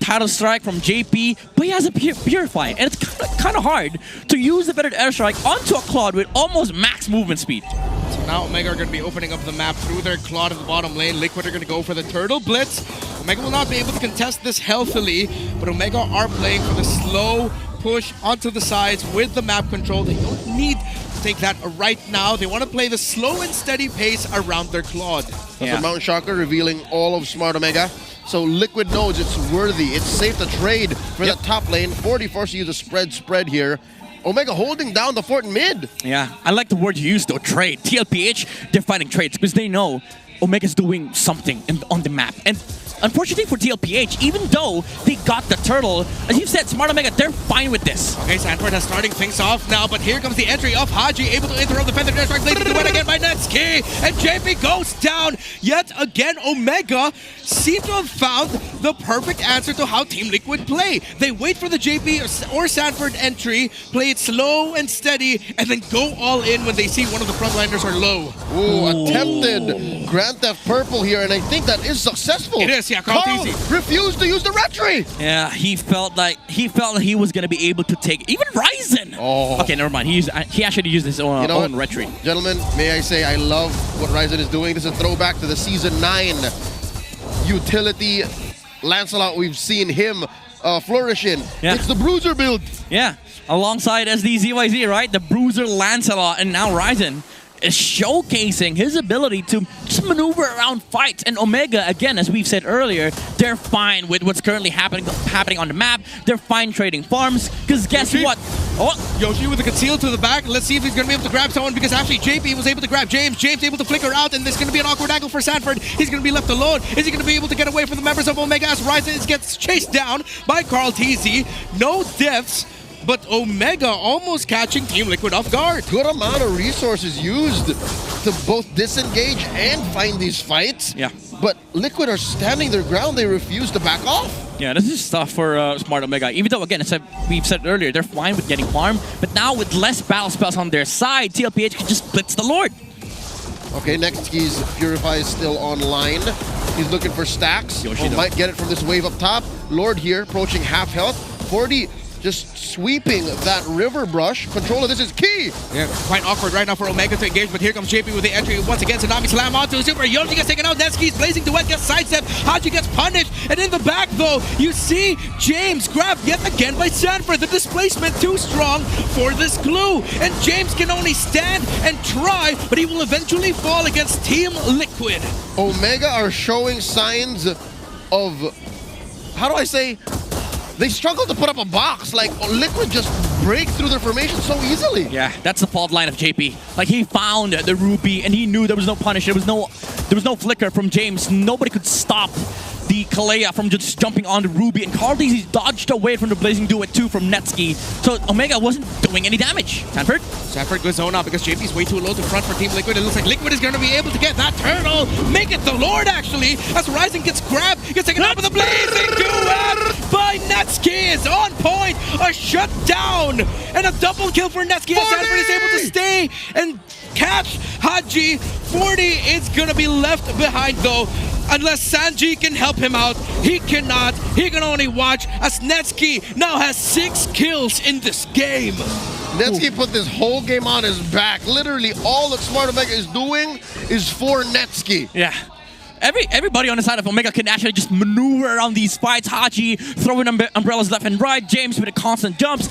tidal strike from JP, but he has a purify, and it's kind of hard to use the feathered airstrike onto a Claude with almost max movement speed. So now Omega are going to be opening up the map through their Claude in the bottom lane. Liquid are going to go for the Turtle Blitz. Omega will not be able to contest this healthily, but Omega are playing for the slow push onto the sides with the map control. They don't need to take that right now. They want to play the slow and steady pace around their Claude. That's a Mount Shocker revealing all of Smart Omega. So Liquid knows it's worthy. It's safe to trade for the top lane. 40 forces you to spread here. Omega holding down the fort mid. Yeah, I like the word you used though, trade. TLPH, they're finding trades because they know Omega's doing something on the map. And unfortunately for TLPH, even though they got the turtle, as you said, Smart Omega, they're fine with this. Okay, Sanford has starting things off now, but here comes the entry of Haji, able to interrupt the feather dash strike, leading to win again by Netsuki, and JP goes down. Yet again, Omega seem to have found the perfect answer to how Team Liquid play. They wait for the JP or Sanford entry, play it slow and steady, and then go all in when they see one of the frontliners are low. Ooh, attempted Grand Theft Purple here, and I think that is successful. It is, yeah. Carl refused to use the retry. Yeah, he felt like he was gonna be able to take even Ryzen. Oh. Okay, never mind. He actually used his own retry. Gentlemen, may I say I love what Ryzen is doing. This is a throwback to the Season 9 utility Lancelot we've seen him flourish in. Yeah. It's the Bruiser build. Yeah, alongside SDZYZ, right? The Bruiser Lancelot, and now Ryzen is showcasing his ability to just maneuver around fights. And Omega, again, as we've said earlier, they're fine with what's currently happening on the map. They're fine trading farms, because guess what? Oh, Yoshi with the conceal to the back. Let's see if he's going to be able to grab someone, because actually JP was able to grab James. James able to flicker out, and there's going to be an awkward angle for Sanford. He's going to be left alone. Is he going to be able to get away from the members of Omega as Ryzen gets chased down by Carl TZ? No deaths, but Omega almost catching Team Liquid off guard. Good amount of resources used to both disengage and find these fights. Yeah. But Liquid are standing their ground. They refuse to back off. Yeah, this is tough for Smart Omega. Even though, again, as we've said earlier, they're fine with getting farm. But now with less battle spells on their side, TLPH can just blitz the Lord. Okay, next he's Purify is still online. He's looking for stacks. Yoshi might get it from this wave up top. Lord here approaching half health. 40 just sweeping that river brush. Control of this is key. Yeah, quite awkward right now for Omega to engage, but here comes JP with the entry once again. Tsunami slam onto Super. Yoshi gets taken out. Netsuki's blazing duet gets sidestepped. Haji gets punished. And in the back though, you see James grabbed yet again by Sanford. The displacement too strong for this glue. And James can only stand and try, but he will eventually fall against Team Liquid. Omega are showing signs of, how do I say, they struggle to put up a box. Like, Liquid just break through their formation so easily. Yeah, that's the fault line of JP. Like, he found the Ruby, and he knew there was no punish. There was no flicker from James. Nobody could stop the Kalea from just jumping on the Ruby, and Carl he dodged away from the Blazing Duet too from Netsuki. So Omega wasn't doing any damage. Sanford goes zone out because JP's way too low to front for Team Liquid. It looks like Liquid is going to be able to get that turtle. Make it the Lord, actually, as Ryzen gets grabbed, gets taken out with the Blazing Duet by Netsuki is on point. A shutdown and a double kill for Netsuki. And Sanford is able to stay and catch Haji. 40 is going to be left behind though. Unless Sanji can help him out, he cannot. He can only watch as Netsuki now has 6 kills in this game. Netsuki put this whole game on his back. Literally all that Smart Omega is doing is for Netsuki. Yeah. Everybody on the side of Omega can actually just maneuver around these fights. Haji throwing umbrellas left and right. James with the constant jumps.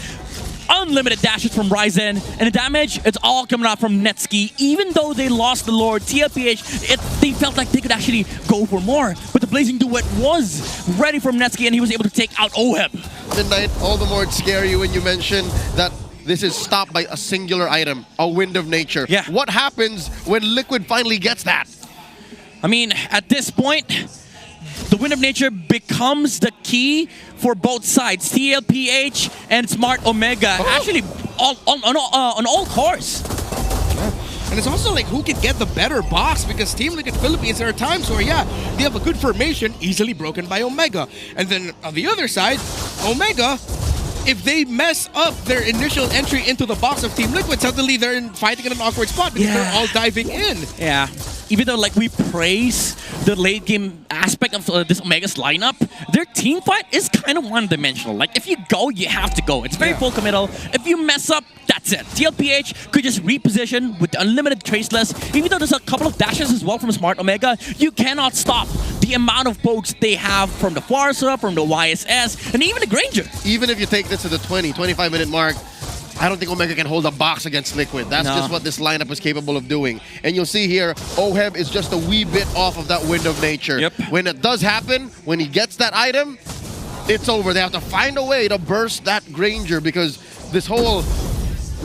Unlimited dashes from Ryzen, and the damage, it's all coming out from Netsuki. Even though they lost the Lord, TLPH, they felt like they could actually go for more. But the Blazing Duet was ready from Netsuki, and he was able to take out Oheb. Midnight, all the more it's scary when you mention that this is stopped by a singular item, a Wind of Nature. Yeah. What happens when Liquid finally gets that? I mean, at this point, the Wind of Nature becomes the key for both sides, TLPH and Smart Omega. Actually, on all course. And And it's also like who can get the better box, because Team Liquid Philippines, there are times where, yeah, they have a good formation, easily broken by Omega. And then on the other side, Omega, if they mess up their initial entry into the box of Team Liquid, suddenly they're fighting in an awkward spot because they're all diving in. Yeah. Even though like we praise the late game aspect of this Omega's lineup, their team fight is kind of one-dimensional. Like if you go, you have to go. It's very full committal. If you mess up, that's it. TLPH could just reposition with unlimited traceless. Even though there's a couple of dashes as well from Smart Omega, you cannot stop the amount of pokes they have from the Farsa, from the YSS, and even the Granger. Even if you take this to the 25-minute mark, I don't think Omega can hold a box against Liquid. That's just what this lineup is capable of doing. And you'll see here, Oheb is just a wee bit off of that wind of nature. Yep. When it does happen, when he gets that item, it's over. They have to find a way to burst that Granger, because this whole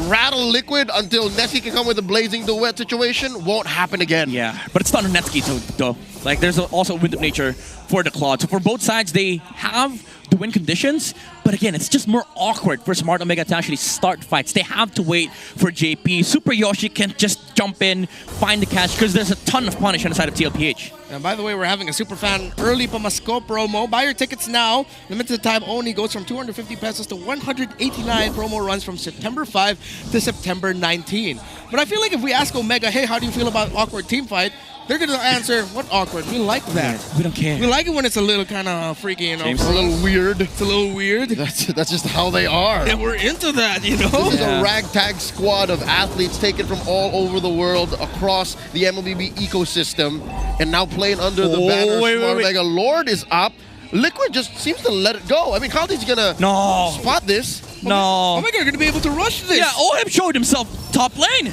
rattle Liquid until Nessie can come with a blazing duet situation won't happen again. Yeah, but it's not a Netsky though. Like there's also a wind of nature for the Claude. So for both sides, they have the win conditions, but again, it's just more awkward for Smart Omega to actually start fights. They have to wait for JP. Super Yoshi can't just jump in, find the catch, because there's a ton of punish on the side of TLPH. And by the way, we're having a super fan early Pamasko promo. Buy your tickets now. Limited time only, goes from 250 pesos to 189. Promo runs from September 5 to September 19. But I feel like if we ask Omega, hey, how do you feel about awkward team fight? They're going to answer, what awkward? We like that. Yeah, we don't care. We like it when it's a little kind of freaky, you know. It's a little weird. It's a little weird. That's just how they are. And we're into that, you know. This is a ragtag squad of athletes taken from all over the world across the MLBB ecosystem and now playing under the banner. Smart Omega Lord is up. Liquid just seems to let it go. I mean, Kaldi's gonna spot this. No. Omega are gonna be able to rush this. Yeah, Oheb showed himself top lane.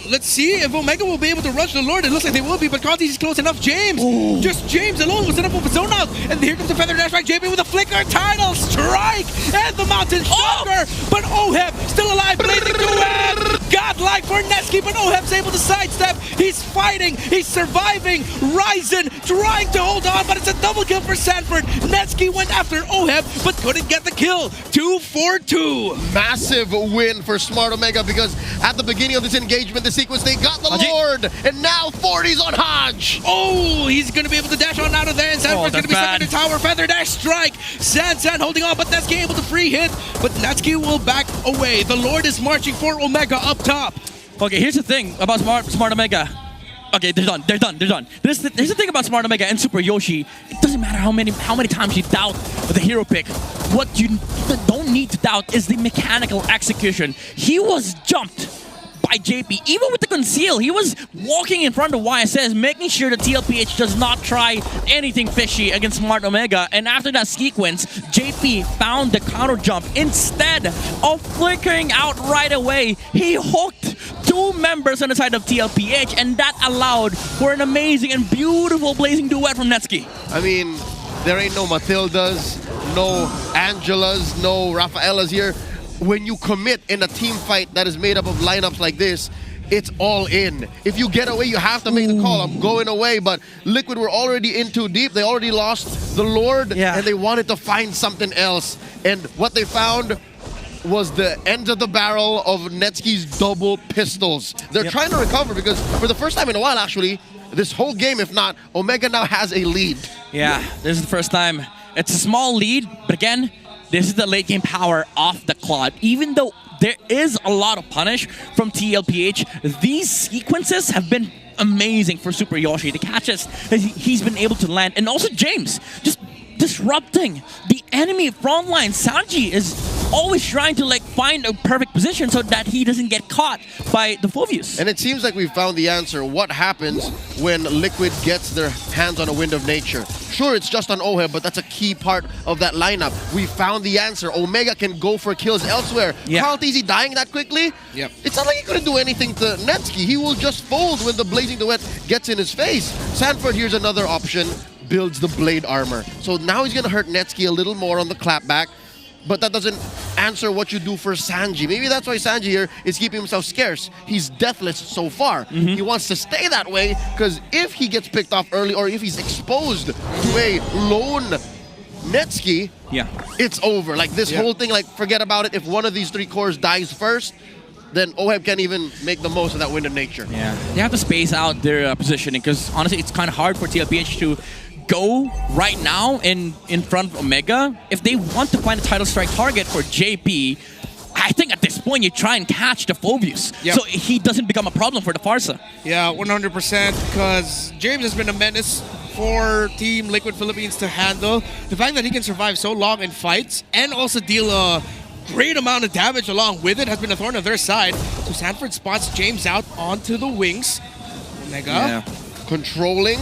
Let's see if Omega will be able to rush the Lord. It looks like they will be, but Kaldi is close enough. James, just James alone was enough of a zone out. And here comes the Feather Dash back. JP with a flicker, title strike, and the Mountain Shocker. But Oheb still alive, blazing duet. Godlike for Nesky, but Oheb's able to sidestep. He's fighting, he's surviving. Ryzen trying to hold on, but it's a double kill for Sanford. Nesky went after Oheb, but couldn't get the kill. 2-4-2. Massive win for Smart Omega, because at the beginning of this engagement, the sequence, they got the Lord, and now 40's on Hodge. Oh, he's going to be able to dash on out of there, and Sanford's going to be stuck in the tower. Feather Dash strike. San holding on, but Nesky able to free hit, but Nesky will back away. The Lord is marching for Omega up top. Okay, here's the thing about Smart Omega. Okay, they're done. Here's the thing about Smart Omega and Super Yoshi. It doesn't matter how many times you doubt the hero pick. What you don't need to doubt is the mechanical execution. He was jumped by JP, even with the conceal. He was walking in front of YSS, making sure that TLPH does not try anything fishy against Smart Omega. And after that sequence, JP found the counter jump. Instead of flickering out right away, he hooked two members on the side of TLPH, and that allowed for an amazing and beautiful blazing duet from Netsky. I mean, there ain't no Matildas, no Angelas, no Rafaelas here. When you commit in a team fight that is made up of lineups like this, it's all in. If you get away, you have to make the call. I'm going away, but Liquid were already in too deep. They already lost the Lord, and they wanted to find something else. And what they found was the end of the barrel of Netsky's double pistols. They're trying to recover, because for the first time in a while, actually, this whole game, if not, Omega now has a lead. Yeah, this is the first time. It's a small lead, but again, this is the late game power off the Claude. Even though there is a lot of punish from TLPH, these sequences have been amazing for Super Yoshi. The catches that he's been able to land, and also James just disrupting the enemy front line. Sanji is always trying to find a perfect position so that he doesn't get caught by the Fulvius. And it seems like we've found the answer. What happens when Liquid gets their hands on a wind of nature? Sure, it's just on Oheb, but that's a key part of that lineup. We found the answer. Omega can go for kills elsewhere. Carl TZ dying that quickly? Yep. It's not like he couldn't do anything to Netsky. He will just fold when the blazing duet gets in his face. Sanford, here's another option, builds the blade armor. So now he's going to hurt Netsky a little more on the clapback. But that doesn't answer what you do for Sanji. Maybe that's why Sanji here is keeping himself scarce. He's deathless so far. He wants to stay that way, because if he gets picked off early, or if he's exposed to a lone Netsky, it's over. Like this whole thing, forget about it. If one of these three cores dies first, then OHEB can't even make the most of that wind of nature. Yeah, they have to space out their positioning because honestly, it's kind of hard for TLPH to go right now in front of Omega. If they want to find a title strike target for JP, I think at this point you try and catch the Phobius, so he doesn't become a problem for the Farsa. Yeah, 100%, because James has been a menace for Team Liquid Philippines to handle. The fact that he can survive so long in fights and also deal a great amount of damage along with it has been a thorn on their side. So Sanford spots James out onto the wings. Omega. Controlling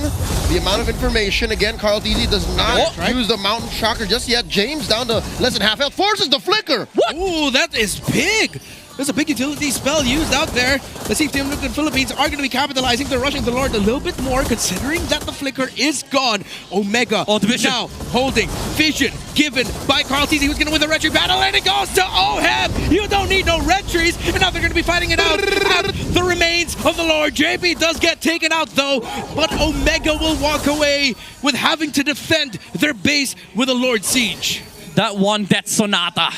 the amount of information. Again, Carl TZ does not use the Mountain Shocker just yet. James down to less than half health. Forces the flicker. What? Ooh, that is big. There's a big utility spell used out there. Let's see if Team Liquid Philippines are going to be capitalizing. They're rushing the Lord a little bit more, considering that the flicker is gone. Omega now holding vision given by Carl TZ, who's going to win the red tree battle, and it goes to OHEB. You don't need no red trees, and now they're going to be fighting it out at the remains of the Lord. JP does get taken out though, but Omega will walk away with having to defend their base with a Lord Siege. That one Death Sonata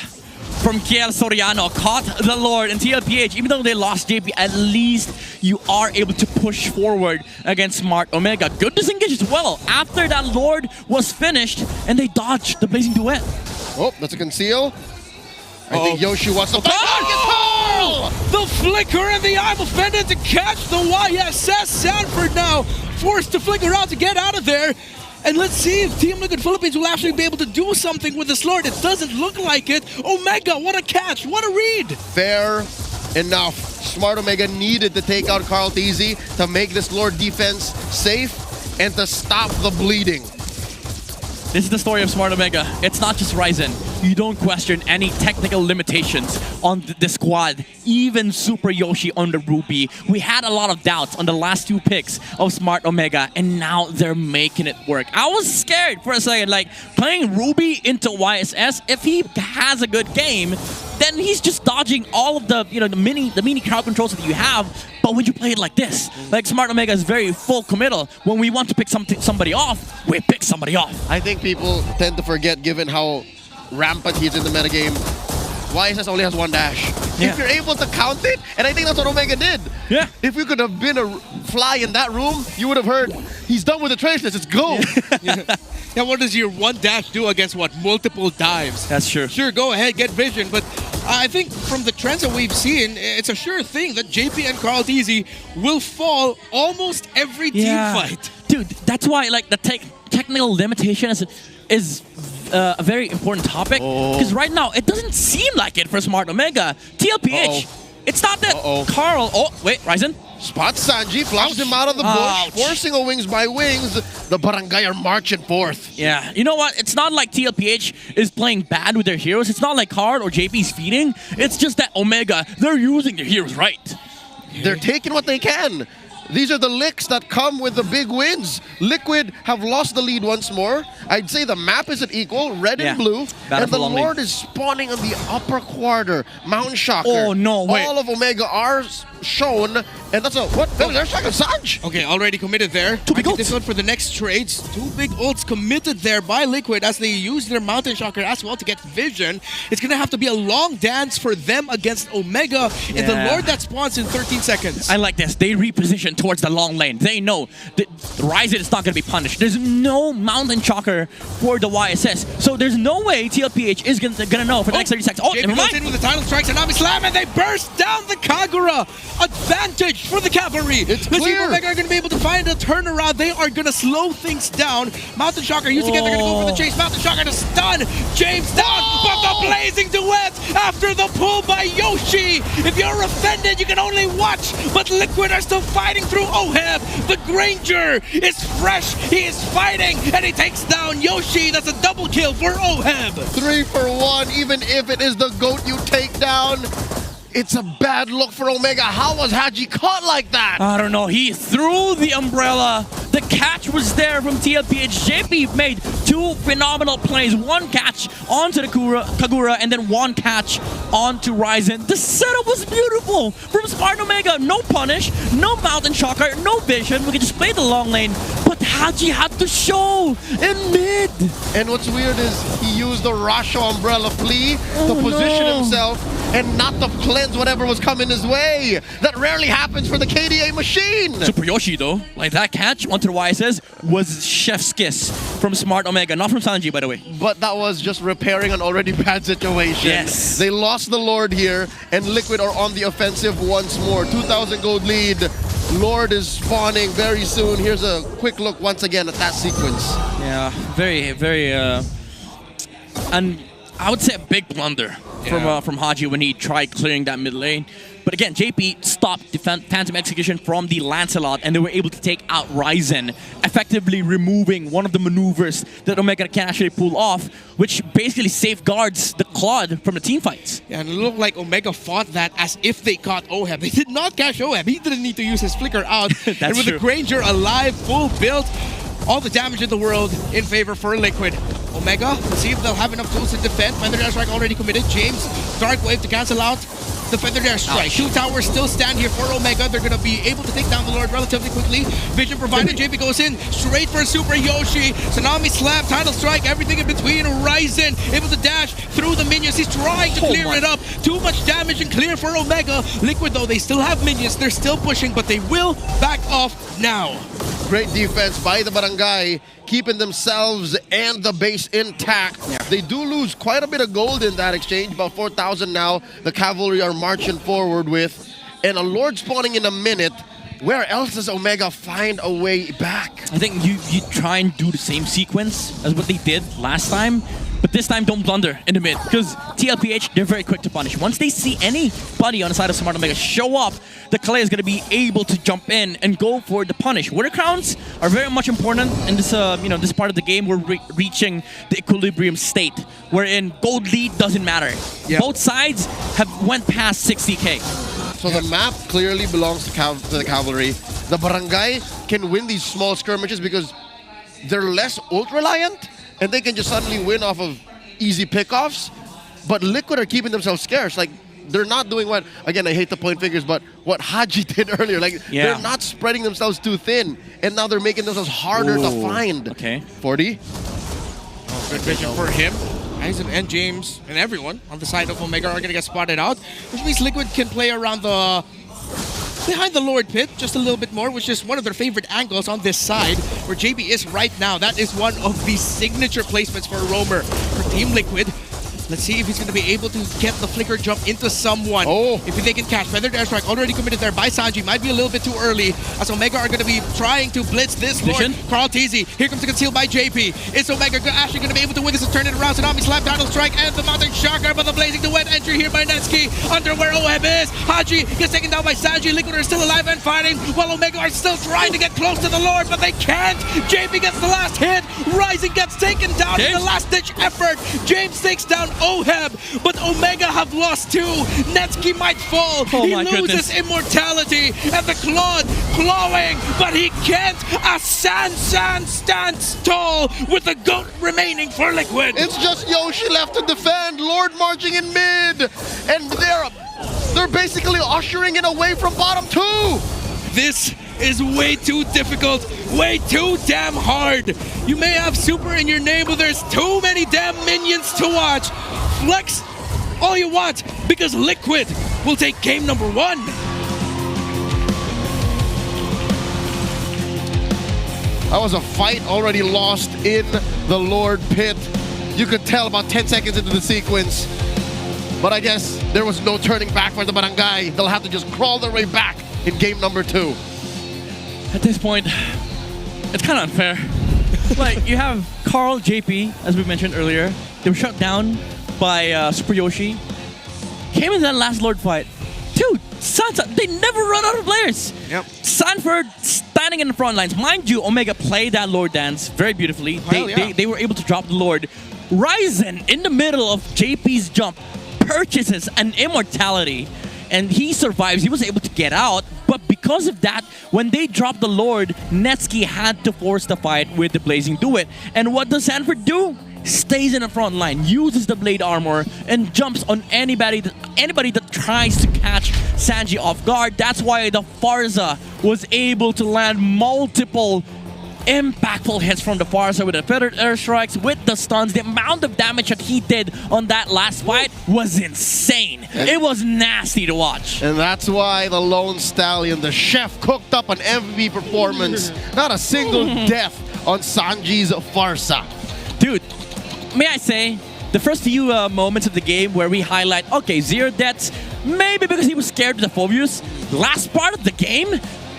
from Kiel Soriano caught the Lord, and TLPH, even though they lost JP, at least you are able to push forward against Smart Omega. Good disengage as well after that Lord was finished, and they dodged the Blazing Duet. Oh, that's a conceal. I think Yoshi wants to fight. The flicker and the eye will fend in to catch the YSS. Sanford now forced to flicker out to get out of there. And let's see if Team Liquid Philippines will actually be able to do something with this Lord. It doesn't look like it. Omega, what a catch, what a read. Fair enough. Smart Omega needed to take out Carl TZ to make this Lord defense safe and to stop the bleeding. This is the story of Smart Omega. It's not just Ryzen. You don't question any technical limitations on the squad. Even Super Yoshi on the Ruby. We had a lot of doubts on the last two picks of Smart Omega, and now they're making it work. I was scared for a second, like playing Ruby into YSS. If he has a good game, then he's just dodging all of the the mini crowd controls that you have. But when you play it like this, like Smart Omega is very full committal. When we want to pick somebody off, we pick somebody off. I think people tend to forget, given how rampant he is in the metagame, YSS only has one dash. If you're able to count it, and I think that's what Omega did. Yeah. If we could have been a fly in that room, you would have heard, he's done with the traceless, let's go. Yeah, what does your one dash do against what? Multiple dives? That's true. Sure, go ahead, get vision, but I think from the trends that we've seen, it's a sure thing that JP and Carl TZ will fall almost every team fight. Dude, that's why like the technical limitation is a very important topic, because right now it doesn't seem like it for Smart Omega. TLPH, it's not that Carl. Oh, wait, Ryzen. Spots Sanji, flashes him out of the bush, forcing a wings by wings. The Barangay are marching forth. Yeah, you know what? It's not like TLPH is playing bad with their heroes. It's not like Card or JP's feeding. It's just that Omega, they're using their heroes right. They're taking what they can. These are the licks that come with the big wins. Liquid have lost the lead once more. I'd say the map isn't equal, red and blue. And the Lord is spawning on the upper quarter. Mountain Shocker. Oh, no, wait. All of Omega are shown. And that's a, what? There's Shocker Sanj. Okay, already committed there. Two big ults. This one for the next trades. Two big ults committed there by Liquid as they use their Mountain Shocker as well to get vision. It's going to have to be a long dance for them against Omega and the Lord that spawns in 13 seconds. I like this. They reposition towards the long lane. They know that Ryzen is not going to be punished. There's no Mountain Shocker for the YSS. So there's no way TLPH is going to know for the next 30 seconds. Oh, never mind. In with the title strikes and Nami Slam, and they burst down the Kagura. Advantage for the cavalry. It's clear. Omega are going to be able to find a turnaround. They are going to slow things down. Mountain Shocker using it. They're going to go for the chase. Mountain Shocker to stun James down. But the Blazing Duet after the pull by Yoshi. If you're offended, you can only watch. But Liquid are still fighting through OHEB. The Granger is fresh. He is fighting. And he takes down Yoshi. That's a double kill for OHEB. 3 for 1. Even if it is the GOAT you take down, it's a bad look for Omega. How was Haji caught like that? I don't know. He threw the umbrella. The catch was there from TLPH. JP made two phenomenal plays. One catch onto the Kagura and then one catch onto Ryzen. The setup was beautiful from Smart Omega. No punish, no Mountain Shocker, no vision. We can just play the long lane. But But Haji had to show in mid. And what's weird is he used the Rasho umbrella flea to position himself and not to cleanse whatever was coming his way. That rarely happens for the KDA machine. Super Yoshi though, like that catch onto the YSS was chef's kiss from Smart Omega, not from Sanji by the way. But that was just repairing an already bad situation. Yes. They lost the Lord here, and Liquid are on the offensive once more. 2,000 gold lead. Lord is spawning very soon. Here's a quick look once again at that sequence. Yeah, very, and I would say a big blunder from Haji when he tried clearing that mid lane. But again, JP stopped the Phantom Execution from the Lancelot, and they were able to take out Ryzen, effectively removing one of the maneuvers that Omega can actually pull off, which basically safeguards the Claude from the team fights. Yeah, and it looked like Omega fought that as if they caught Oheb. They did not catch Oheb. He didn't need to use his flicker out. And with the Granger alive, full build, all the damage in the world in favor for Liquid. Omega, let's see if they'll have enough tools to defend. Feather Dash Strike already committed. James, Dark Wave to cancel out the Feather Dash Strike. Two towers still stand here for Omega. They're going to be able to take down the Lord relatively quickly. Vision provided. JP goes in straight for Super Yoshi. Tsunami Slap, Tidal Strike, everything in between. Ryzen able to dash through the minions. He's trying to clear it up. Too much damage and clear for Omega. Liquid, though, they still have minions. They're still pushing, but they will back off now. Great defense by the Barangay, keeping themselves and the base intact. Yeah. They do lose quite a bit of gold in that exchange, about 4,000 now. The Cavalry are marching forward with, and a Lord spawning in a minute. Where else does Omega find a way back? I think you try and do the same sequence as what they did last time, but this time don't blunder in the mid, because TLPH, they're very quick to punish. Once they see anybody on the side of Smart Omega show up, the Kalei is going to be able to jump in and go for the punish. Water crowns are very much important in this, this part of the game. We're reaching the equilibrium state, wherein gold lead doesn't matter. Yeah. Both sides have went past 60k. So the map clearly belongs to the Cavalry. The Barangay can win these small skirmishes because they're less ult-reliant, and they can just suddenly win off of easy pickoffs. But Liquid are keeping themselves scarce. Like, they're not doing what, again, I hate to point fingers, but what Haji did earlier. Like, they're not spreading themselves too thin, and now they're making themselves harder to find. Okay. 40. Oh, good vision for him. Guison and James and everyone on the side of Omega are going to get spotted out, which means Liquid can play around the behind the Lord Pit just a little bit more, which is one of their favorite angles on this side, where JB is right now. That is one of the signature placements for a roamer for Team Liquid. Let's see if he's going to be able to get the flicker jump into someone. If they can catch. Feather Dash Strike already committed there by Sanji. Might be a little bit too early, as Omega are going to be trying to blitz this Lord. Carl TZ. Here comes the conceal by JP. Is Omega actually going to be able to win this and turn it around? Tsunami Slap, Tidal Strike, and the Mountain Shocker, but the Blazing Duet entry here by Netsky. Under where Oheb is. Haji gets taken down by Sanji. Liquid are still alive and fighting, while Omega are still trying to get close to the Lord, but they can't. JP gets the last hit. Ryzen gets taken down in the last-ditch effort. James takes down Oheb, but Omega have lost two. Netsky might fall. He loses immortality, and the Claude clawing, but he can't. A San stands tall with the GOAT remaining for Liquid. It's just Yoshi left to defend. Lord marching in mid, and they're basically ushering it away from bottom two. This is way too difficult, way too damn hard. You may have super in your name, but there's too many damn minions to watch. Flex all you want, because Liquid will take game number one. That was a fight already lost in the Lord Pit. You could tell about 10 seconds into the sequence. But I guess there was no turning back for the Barangay. They'll have to just crawl their way back in game number two. At this point, it's kind of unfair. Like, you have Carl, JP, as we mentioned earlier. They were shut down by Super Yoshi. Came in that last Lord fight. Dude, they never run out of players. Yep. Sanford standing in the front lines. Mind you, Omega played that Lord dance very beautifully. They were able to drop the Lord. Ryzen, in the middle of JP's jump, purchases an immortality, and he survives. He was able to get out, but because of that, when they dropped the Lord, Netsky had to force the fight with the Blazing Duet. And what does Sanford do? Stays in the front line, uses the blade armor, and jumps on anybody that tries to catch Sanji off guard. That's why the Farza was able to land multiple impactful hits from the far side with the feathered airstrikes, with the stuns. The amount of damage that he did on that last fight was insane. It was nasty to watch. And that's why the Lone Stallion, the chef, cooked up an MVP performance. Not a single death on Sanji's Farsa. Dude, may I say, the first few moments of the game where we highlight, okay, 0 deaths, maybe because he was scared of the Phobius. Last part of the game,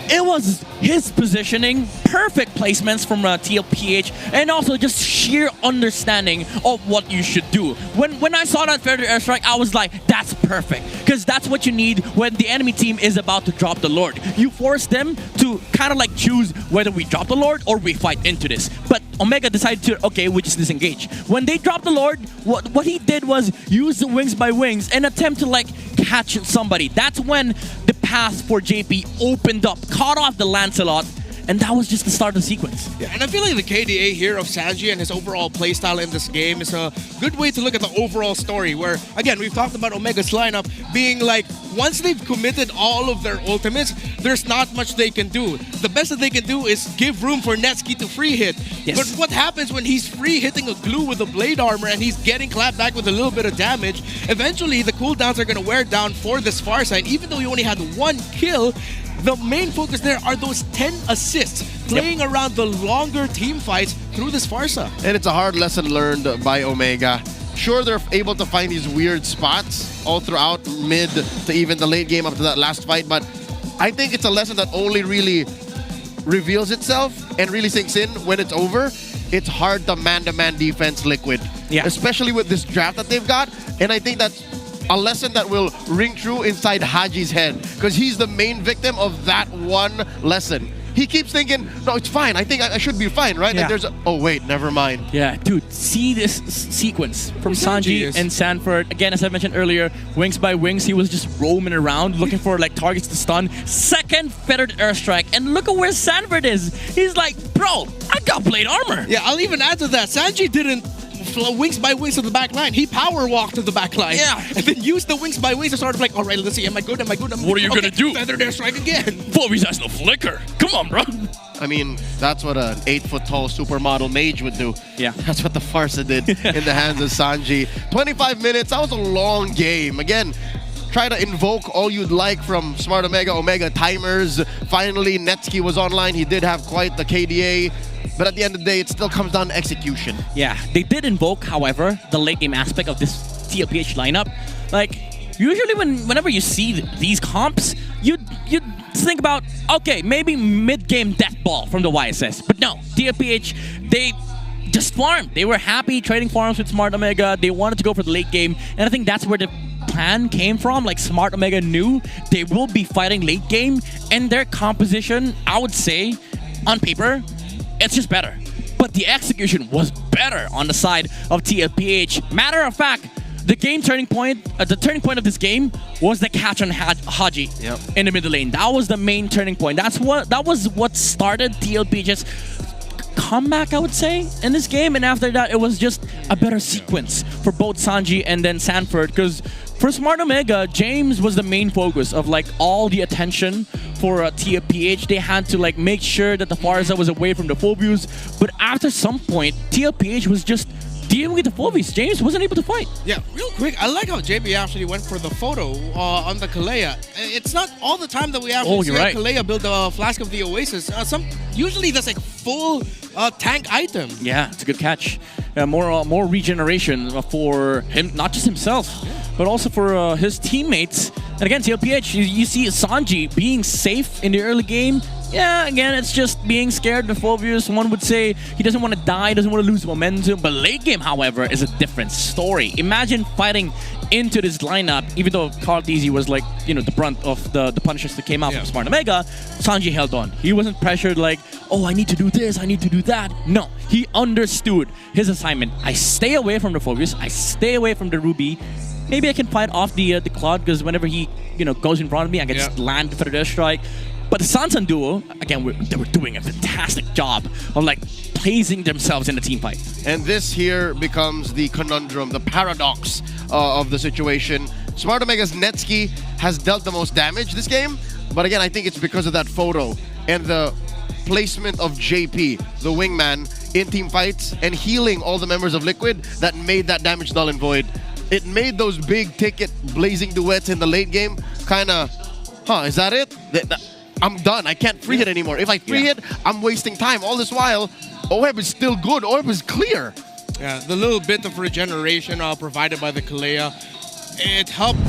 it was his positioning, perfect placements from TLPH, and also just sheer understanding of what you should do. When I saw that feathered airstrike, I was like, that's perfect. Because that's what you need when the enemy team is about to drop the Lord. You force them to kind of like choose whether we drop the Lord or we fight into this. But Omega decided to, okay, we just disengage. When they dropped the Lord, what he did was use the wings by wings and attempt to like catch somebody. That's when the path for JP opened up, caught off the Lancelot, and that was just the start of the sequence. Yeah, and I feel like the KDA here of Sanji and his overall playstyle in this game is a good way to look at the overall story where, again, we've talked about Omega's lineup being like, once they've committed all of their ultimates, there's not much they can do. The best that they can do is give room for Netsuki to free hit. Yes. But what happens when he's free hitting a glue with a blade armor and he's getting clapped back with a little bit of damage? Eventually, the cooldowns are going to wear down for this far side. Even though he only had 1 kill, the main focus there are those 10 assists, playing around the longer team fights through this Farsa. And it's a hard lesson learned by Omega. Sure, they're able to find these weird spots all throughout mid to even the late game up to that last fight, but I think it's a lesson that only really reveals itself and really sinks in when it's over. It's hard to man-to-man defense Liquid, especially with this draft that they've got, and I think that's a lesson that will ring true inside Haji's head because he's the main victim of that one lesson. He keeps thinking, no, it's fine. I think I should be fine, right? Yeah. And there's oh, wait, never mind. Yeah, dude, see this sequence from Sanji and Sanford. Again, as I mentioned earlier, wings by wings, he was just roaming around looking for like targets to stun. Second feathered airstrike, and look at where Sanford is. He's like, bro, I got blade armor. Yeah, I'll even add to that. Sanji didn't wings by wings to the back line. He power walked to the back line. Yeah. And then used the wings by wings to sort of like, all right, let's see, am I good? Am I good? What are you gonna do? Feathered airstrike again. Phobius has no flicker. Come on, bro. I mean, that's what an 8-foot-tall supermodel mage would do. Yeah. That's what the Farsa did in the hands of Sanji. 25 minutes, that was a long game. Again, try to invoke all you'd like from Smart Omega timers. Finally, Netsuki was online. He did have quite the KDA. But at the end of the day, it still comes down to execution. Yeah, they did invoke, however, the late game aspect of this TLPH lineup. Like, usually whenever you see these comps, you think about, okay, maybe mid-game death ball from the YSS. But no, TLPH, they just farmed. They were happy trading farms with Smart Omega. They wanted to go for the late game. And I think that's where the plan came from. Like, Smart Omega knew they will be fighting late game. And their composition, I would say, on paper, it's just better. But the execution was better on the side of TLPH. Matter of fact, the turning point of this game was the catch on Haji in the middle lane. That was the main turning point. That was what started TLPH's comeback, I would say, in this game. And after that, it was just a better sequence for both Sanji and then Sanford. Because for Smart Omega, James was the main focus of like all the attention for TLPH. They had to like make sure that the Farsa was away from the Phobius. But after some point, TLPH was just dealing with the Phobius. James wasn't able to fight. Yeah, real quick, I like how JB actually went for the photo on the Kalea. It's not all the time that we actually see Kalea build a Flask of the Oasis. Usually that's like full tank item. Yeah, it's a good catch. More regeneration for him, not just himself, but also for his teammates. And again, TLPH, you see Sanji being safe in the early game. Yeah, again, it's just being scared of Phobius. One would say he doesn't want to die, doesn't want to lose momentum. But late game, however, is a different story. Imagine fighting into this lineup, even though Cartesi was like, you know, the brunt of the punishers that came out from Smart Omega, Sanji held on. He wasn't pressured like, oh, I need to do this, I need to do that. No, he understood his assignment. I stay away from the Phobius, I stay away from the Ruby. Maybe I can fight off the Claude because whenever he, you know, goes in front of me, I can just land the Feather Strike. But the Sansan duo, again, they were doing a fantastic job of like placing themselves in the team fight. And this here becomes the conundrum, the paradox of the situation. Smart Omega's Netsuki has dealt the most damage this game, but again, I think it's because of that photo and the placement of JP, the wingman, in team fights and healing all the members of Liquid that made that damage null and void. It made those big ticket blazing duets in the late game kind of, is that it? I'm done. I can't free hit anymore. If I free hit, I'm wasting time. All this while, Orb is still good. Orb is clear. Yeah, the little bit of regeneration provided by the Kalea, it helped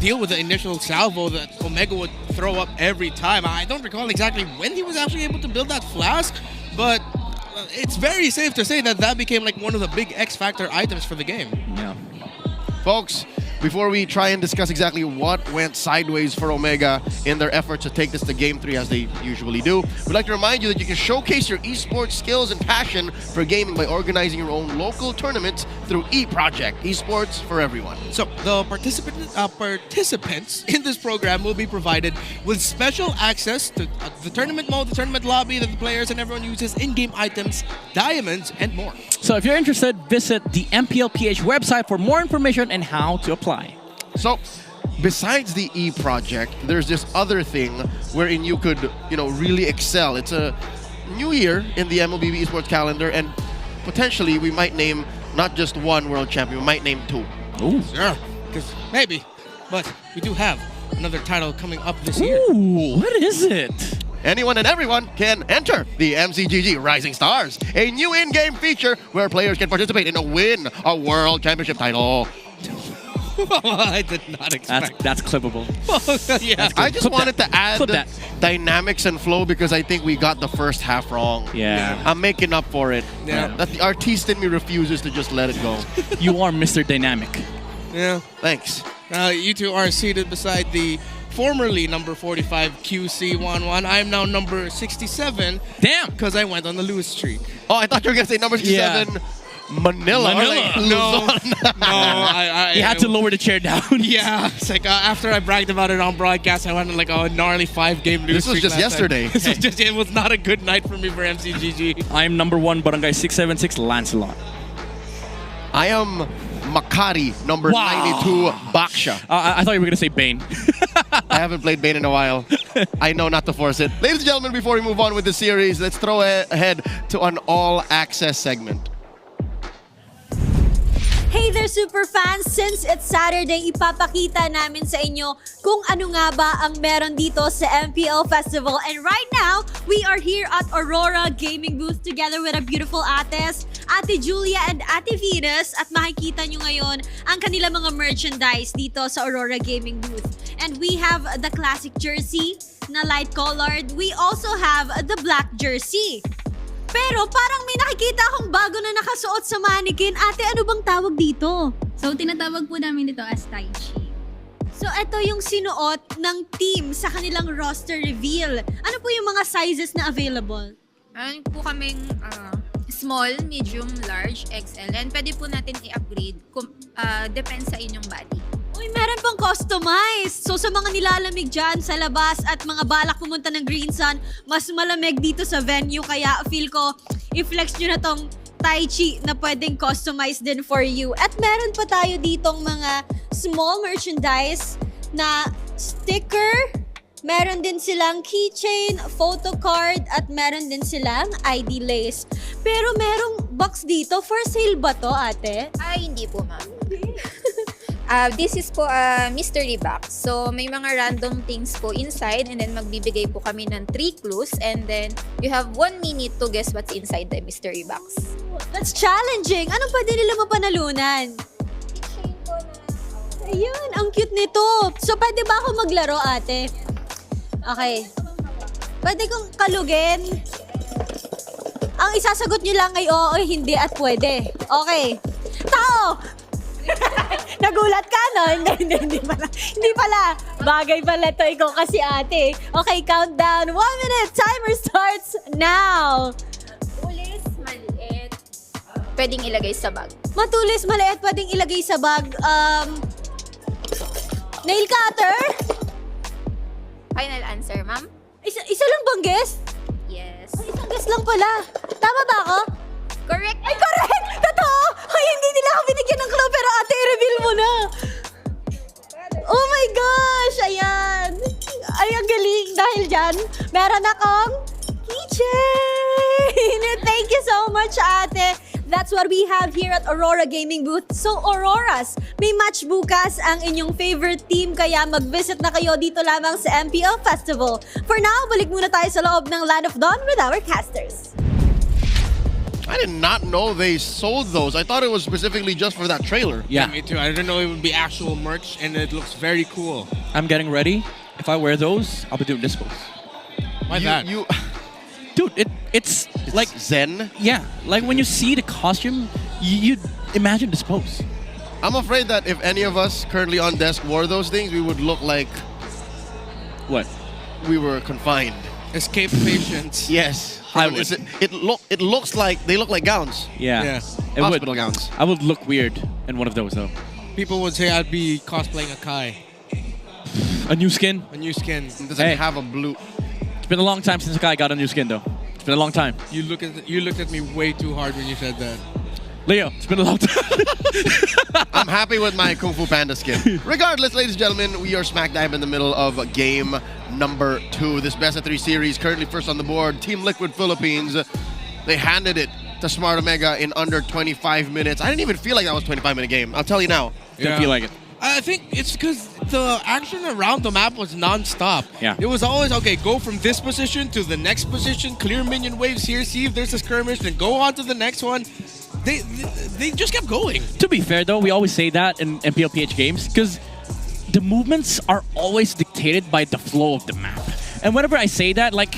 deal with the initial salvo that Omega would throw up every time. I don't recall exactly when he was actually able to build that flask, but it's very safe to say that that became like one of the big X-Factor items for the game. Yeah. Folks, before we try and discuss exactly what went sideways for Omega in their efforts to take this to Game 3 as they usually do, we'd like to remind you that you can showcase your esports skills and passion for gaming by organizing your own local tournaments through eProject, esports for everyone. So the participants in this program will be provided with special access to the tournament mode, the tournament lobby that the players and everyone uses, in-game items, diamonds, and more. So if you're interested, visit the MPLPH website for more information and how to apply. So, besides the E-Project, there's this other thing wherein you could, really excel. It's a new year in the MLBB esports calendar, and potentially we might name not just one world champion, we might name two. Ooh. Sure, because maybe, but we do have another title coming up this year. Ooh, what is it? Anyone and everyone can enter the MCGG Rising Stars, a new in-game feature where players can participate in win a world championship title. I did not expect. That's clippable. Yeah. I just wanted to add that. dynamics and flow because I think we got the first half wrong. Yeah. I'm making up for it. Yeah. That the artiste in me refuses to just let it go. You are Mr. Dynamic. Yeah. Thanks. You two are seated beside the formerly number 45 QC11. I'm now number 67. Damn. Because I went on the lose streak. Oh, I thought you were going to say number 67. Yeah. Manila. Or like No, Luzon. You had to lower the chair down. Yeah, it's like after I bragged about it on broadcast, I went on like a gnarly 5-game lose streak. This was just yesterday. It was not a good night for me for MCGG. I am number 1, Barangay 676, Lancelot. I am Makari, number 92, Baksha. I thought you were going to say Bane. I haven't played Bane in a while. I know not to force it. Ladies and gentlemen, before we move on with the series, let's throw ahead to an all-access segment. Hey there, super fans! Since it's Saturday, ipapakita namin sa inyo kung ano nga ba ang meron dito sa MPL Festival. And right now, we are here at Aurora Gaming Booth together with our beautiful ates, Ate Julia and Ate Venus. At makikita nyo ngayon ang kanilang mga merchandise dito sa Aurora Gaming Booth. And we have the classic jersey na light colored. We also have the black jersey. Pero parang may nakikita akong bago na nakasuot sa mannequin. Ate, ano bang tawag dito? So, tinatawag po namin dito as Tai Chi. So, ito yung sinuot ng team sa kanilang roster reveal. Ano po yung mga sizes na available? Meron po kaming small, medium, large, XL. And pwede po natin i-upgrade. Depends sa inyong body. Uy, meron pang customized. So sa mga nilalamig dyan sa labas at mga balak pumunta ng Guison, mas malamig dito sa venue. Kaya feel ko, i-flex nyo na tong Tai Chi na pwedeng customize din for you. At meron pa tayo ditong mga small merchandise na sticker. Meron din silang keychain, photo card, at meron din silang ID lace. Pero merong box dito. For sale ba to, ate? Ay, hindi po, ma'am. This is po a mystery box. So, may mga random things po inside and then magbibigay po kami ng 3 clues and then you have 1 minute to guess what's inside the mystery box. That's challenging. Anong pwede nila mapanalunan? Ayun, ang cute nito. So, pwede ba ako maglaro, ate? Okay. Pwede kong kalugin? Ang isasagot nyo lang ay oo, hindi at pwede. Okay. Tao! Nagulat ka, no? Hindi pala. Hindi pala. Bagay pala ito. Ikaw kasi ate. Okay, countdown. 1 minute. Timer starts now. Matulis, maliit. Pwedeng ilagay sa bag. Matulis, maliit. Pwedeng ilagay sa bag. Nail cutter? Final answer, ma'am? Isa lang bang guess? Yes. Ay, isang guess lang pala. Tama ba ako? Correct. Ay, correct! Totoo! Ay, hindi nila ako binigyan ng clue, pero ate, i-reveal mo na. Oh my gosh! Ayan! Ay, ang galing. Dahil dyan, meron akong Jane! Thank you so much, ate. That's what we have here at Aurora Gaming Booth. So, Auroras, may match bukas ang inyong favorite team, kaya mag-visit na kayo dito lamang sa MPL Festival. For now, balik muna tayo sa loob ng Land of Dawn with our casters. I did not know they sold those. I thought it was specifically just for that trailer. Yeah, me too. I didn't know it would be actual merch, and it looks very cool. I'm getting ready. If I wear those, I'll be doing dispos. Why that? Dude, it's like Zen. Yeah, like when you see the costume, you imagine dispos. I'm afraid that if any of us currently on desk wore those things, we would look like what? We were confined. Escape patients. Yes. I would. It looks like they look like gowns. Yeah. It Hospital would. gowns. I would look weird in one of those though. People would say I'd be cosplaying a Kai. A new skin? A new skin. Does it have a blue? It's been a long time since a guy got a new skin though. It's been a long time. You looked at me way too hard when you said that. Leo, it's been a long time. I'm happy with my Kung Fu Panda skin. Regardless, ladies and gentlemen, we are smack dab in the middle of game number 2. This best of 3 series, currently first on the board, Team Liquid Philippines. They handed it to Smart Omega in under 25 minutes. I didn't even feel like that was a 25-minute game. I'll tell you now. Didn't feel like it. I think it's because the action around the map was non-stop. Yeah. It was always, okay, go from this position to the next position, clear minion waves here, see if there's a skirmish, then go on to the next one. They just kept going. To be fair though, we always say that in TLPH games because the movements are always dictated by the flow of the map. And whenever I say that, like,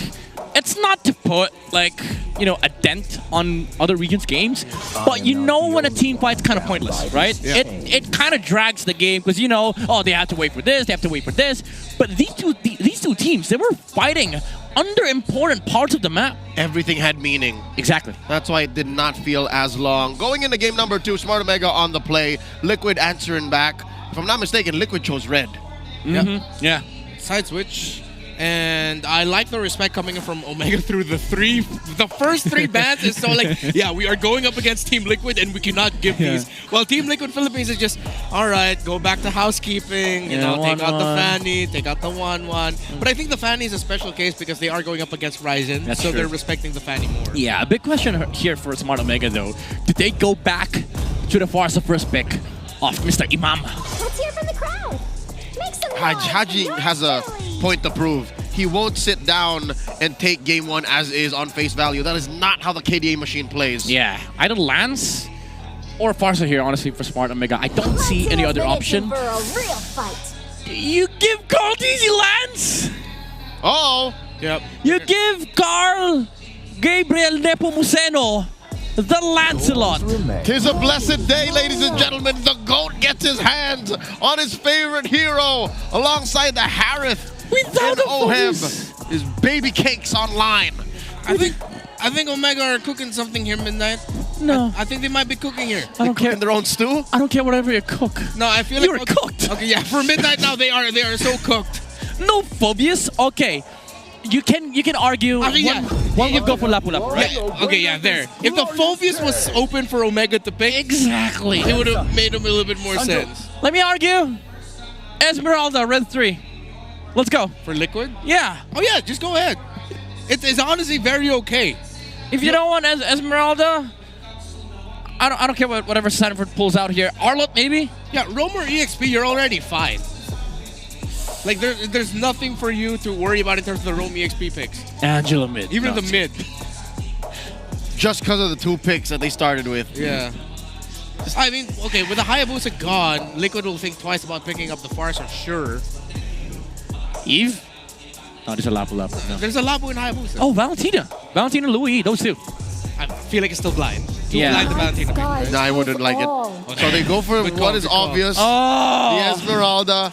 it's not to put, like, you know, a dent on other regions' games, but you know when a team fight's kind of pointless, right? Yeah. It kind of drags the game because, you know, oh, they have to wait for this, they have to wait for this. But these two teams, they were fighting under important parts of the map. Everything had meaning. Exactly. That's why it did not feel as long. Going into game number 2, Smart Omega on the play. Liquid answering back. If I'm not mistaken, Liquid chose red. Yeah. Side switch. And I like the respect coming in from Omega through the first 3 bans is so like, yeah, we are going up against Team Liquid and we cannot give these. Well, Team Liquid Philippines is just, all right, go back to housekeeping, you know, take out the Fanny, take out the 1-1. But I think the Fanny is a special case because they are going up against Ryzen, That's so true. they're respecting the Fanny more. Yeah, a big question here for Smart Omega though. Did they go back to the Farsa first pick of Mr. Imam? Let's hear from the crowd. Make some noise. Haji has a point to prove. He won't sit down and take game 1 as is on face value. That is not how the KDA machine plays. Yeah, either Lance or Farsa here, honestly, for Smart Omega. I don't see any other option. For a real fight. You give Carl Easy Lance! Oh! Yep. You give Carl Gabriel Nepomuceno the Lancelot. Tis a blessed day, ladies and gentlemen. The GOAT gets his hands on his favorite hero alongside the Harith. Without and a Oheb. His baby cakes online. I think Omega are cooking something here, Midnight. No. I think they might be cooking here. I don't care. In their own stew? I don't care whatever you cook. No, I feel You're like cooked. Okay, yeah, for Midnight now they are so cooked. No phobias? Okay. You can argue one would go for Lapu Lapu, right? Yeah, okay, yeah, there. If the Phobius was open for Omega to pick, exactly, it would have made him a little bit more sense. Let me argue. Esmeralda, red 3. Let's go. For Liquid? Yeah. Oh yeah, just go ahead. It's honestly very okay. If you don't want Esmeralda, I don't care whatever Sanford pulls out here. Arlott, maybe? Yeah, Roam or EXP, you're already fine. Like, there's nothing for you to worry about in terms of the Roam EXP picks. Angela mid. Even the mid. Just because of the 2 picks that they started with. Yeah. I mean, okay, with the Hayabusa gone, Liquid will think twice about picking up the Farsa, sure. Eve? No, there's a Lapu Lapu. No. There's a Lapu in Hayabusa. Oh, Valentina. Valentina Louis, those 2. I feel like it's still blind. Yeah. Blind to Valentina pick. No, I wouldn't like it. Okay. So they go for what is obvious. Oh! The Esmeralda.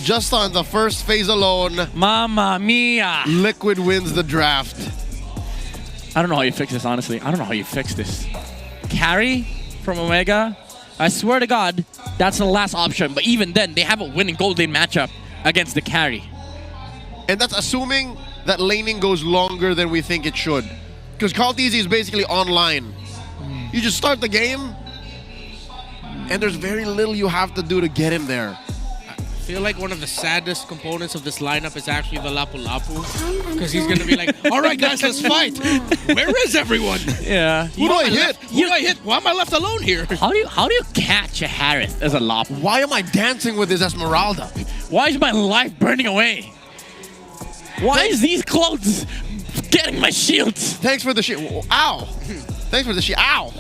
Just on the first phase alone. Mamma mia! Liquid wins the draft. I don't know how you fix this, honestly. I don't know how you fix this. Carry from Omega. I swear to God, that's the last option. But even then, they have a winning gold lane matchup against the carry. And that's assuming that laning goes longer than we think it should. Because Kaltizi is basically online. You just start the game, and there's very little you have to do to get him there. feel like one of the saddest components of this lineup is actually the Lapu Lapu. Because he's going to be like, all right, guys, let's fight. Where is everyone? Yeah. Who do I hit? Who do I hit? Why am I left alone here? How do you catch a Harith as a Lapu? Why am I dancing with this Esmeralda? Why is my life burning away? Why is these clothes getting my shields? Thanks for the shield. Ow. Thanks for the shield. Ow.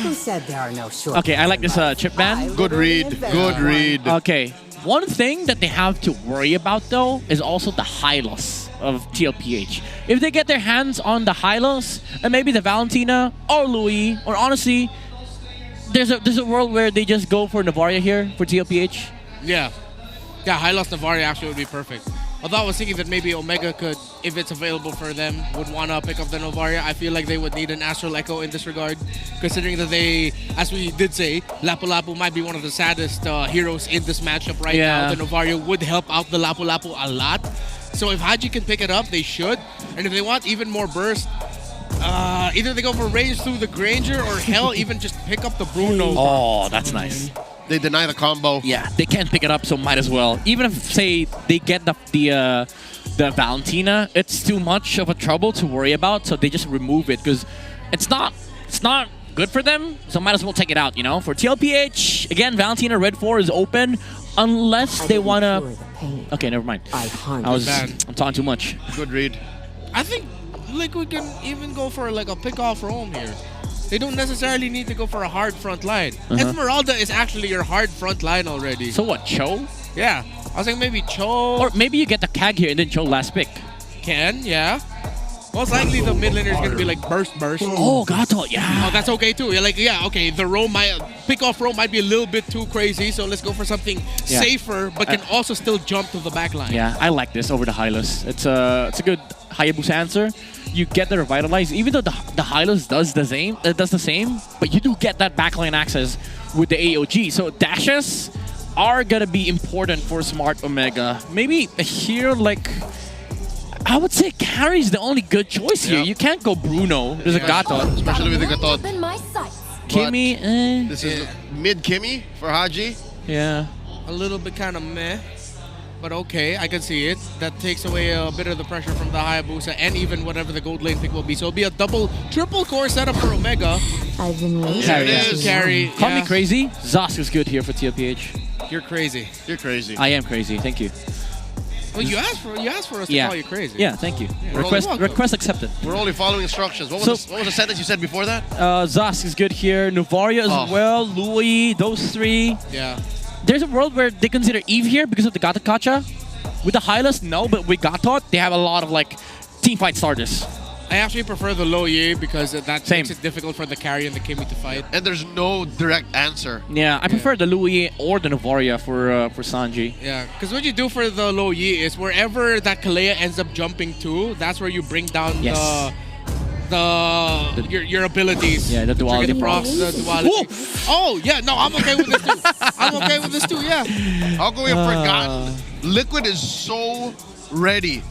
Who said there are no shorts? Okay, I like this chip ban. Good read. Good read. Okay. One thing that they have to worry about, though, is also the Hylos of TLPH. If they get their hands on the Hylos, and maybe the Valentina, or Louis, or honestly, there's a world where they just go for Navaria here for TLPH. Yeah. Yeah, Hylos Navaria actually would be perfect. Although I was thinking that maybe Omega could, if it's available for them, would want to pick up the Novaria. I feel like they would need an Astral Echo in this regard, considering that they, as we did say, Lapu Lapu might be one of the saddest heroes in this matchup right now. The Novaria would help out the Lapu Lapu a lot. So if Haji can pick it up, they should. And if they want even more burst, either they go for range through the Granger or hell, even just pick up the Bruno. Oh, that's nice. They deny the combo. Yeah, they can't pick it up, so might as well. Even if, say, they get the Valentina, it's too much of a trouble to worry about, so they just remove it because it's not good for them, so might as well take it out, you know? For TLPH, again, Valentina Red 4 is open unless they want to... Okay, never mind. I'm talking too much. Good read. I think Liquid can even go for like a pick-off roam here. They don't necessarily need to go for a hard front line. Esmeralda is actually your hard front line already. So what, Cho? Yeah. I was saying maybe Cho. Or maybe you get the Kag here and then Cho last pick. Can, yeah. Most likely the mid laner is going to be like burst. Oh, Gato, yeah. Oh, that's okay too. You're like, yeah, okay, the roam pick-off roam might be a little bit too crazy, so let's go for something safer, but can also still jump to the back line. Yeah, I like this over the Hylos. It's a good Hayabusa answer. You get the Revitalize, even though the Hylos does the same, but you do get that backline access with the AOG. So dashes are gonna be important for Smart Omega. Maybe a hero like, I would say Carry's the only good choice here. You can't go Bruno. There's a Gato. Especially with the Gato. Kimmy, This is mid Kimmy for Haji. Yeah. A little bit kind of meh. But okay, I can see it. That takes away a bit of the pressure from the Hayabusa and even whatever the gold lane pick will be. So it'll be a triple core setup for Omega. I've been waiting. Carry. Call me crazy. Zosk is good here for TLPH. You're crazy. You're crazy. I am crazy. Thank you. Well, you asked for us to call you crazy. Yeah, thank you. Yeah. Request accepted. We're only following instructions. What was the sentence you said before that? Zosk is good here. Nuvaria as well. Louis, those three. Yeah. There's a world where they consider Eve here because of the Gata Kacha. With the Hylos, no, but with Gatot, they have a lot of like team fight starters. I actually prefer the low Yi because that makes it difficult for the carry and the Kimmy to fight. And there's no direct answer. Yeah, I prefer the Louis or the Navaria for Sanji. Yeah, because what you do for the low Yi is wherever that Kalea ends up jumping to, that's where you bring down your abilities. Yeah, the duality. The procs, the duality. Oh, yeah, no, I'm okay with this too. I'm okay with this too, yeah. How come we have forgotten? Liquid is so ready.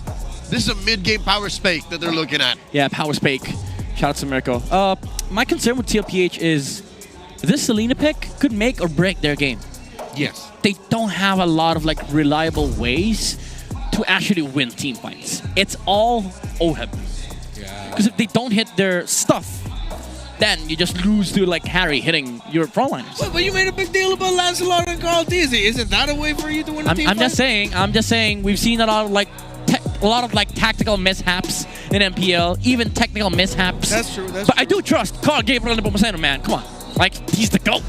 This is a mid-game power spake that they're looking at. Yeah, power spake. Shout out to Mirko. My concern with TLPH is this Selena pick could make or break their game. Yes. They don't have a lot of like reliable ways to actually win team fights. It's all OHEB. Because if they don't hit their stuff, then you just lose to like Harry hitting your front liners. But you made a big deal about Lancelot and Carl Dizzy. Isn't that a way for you to win a team fight? I'm just saying we've seen a lot of like tactical mishaps in MPL, even technical mishaps. That's true. But I do trust Carl Gabriel Nepomuceno, man. Come on. Like, he's the GOAT.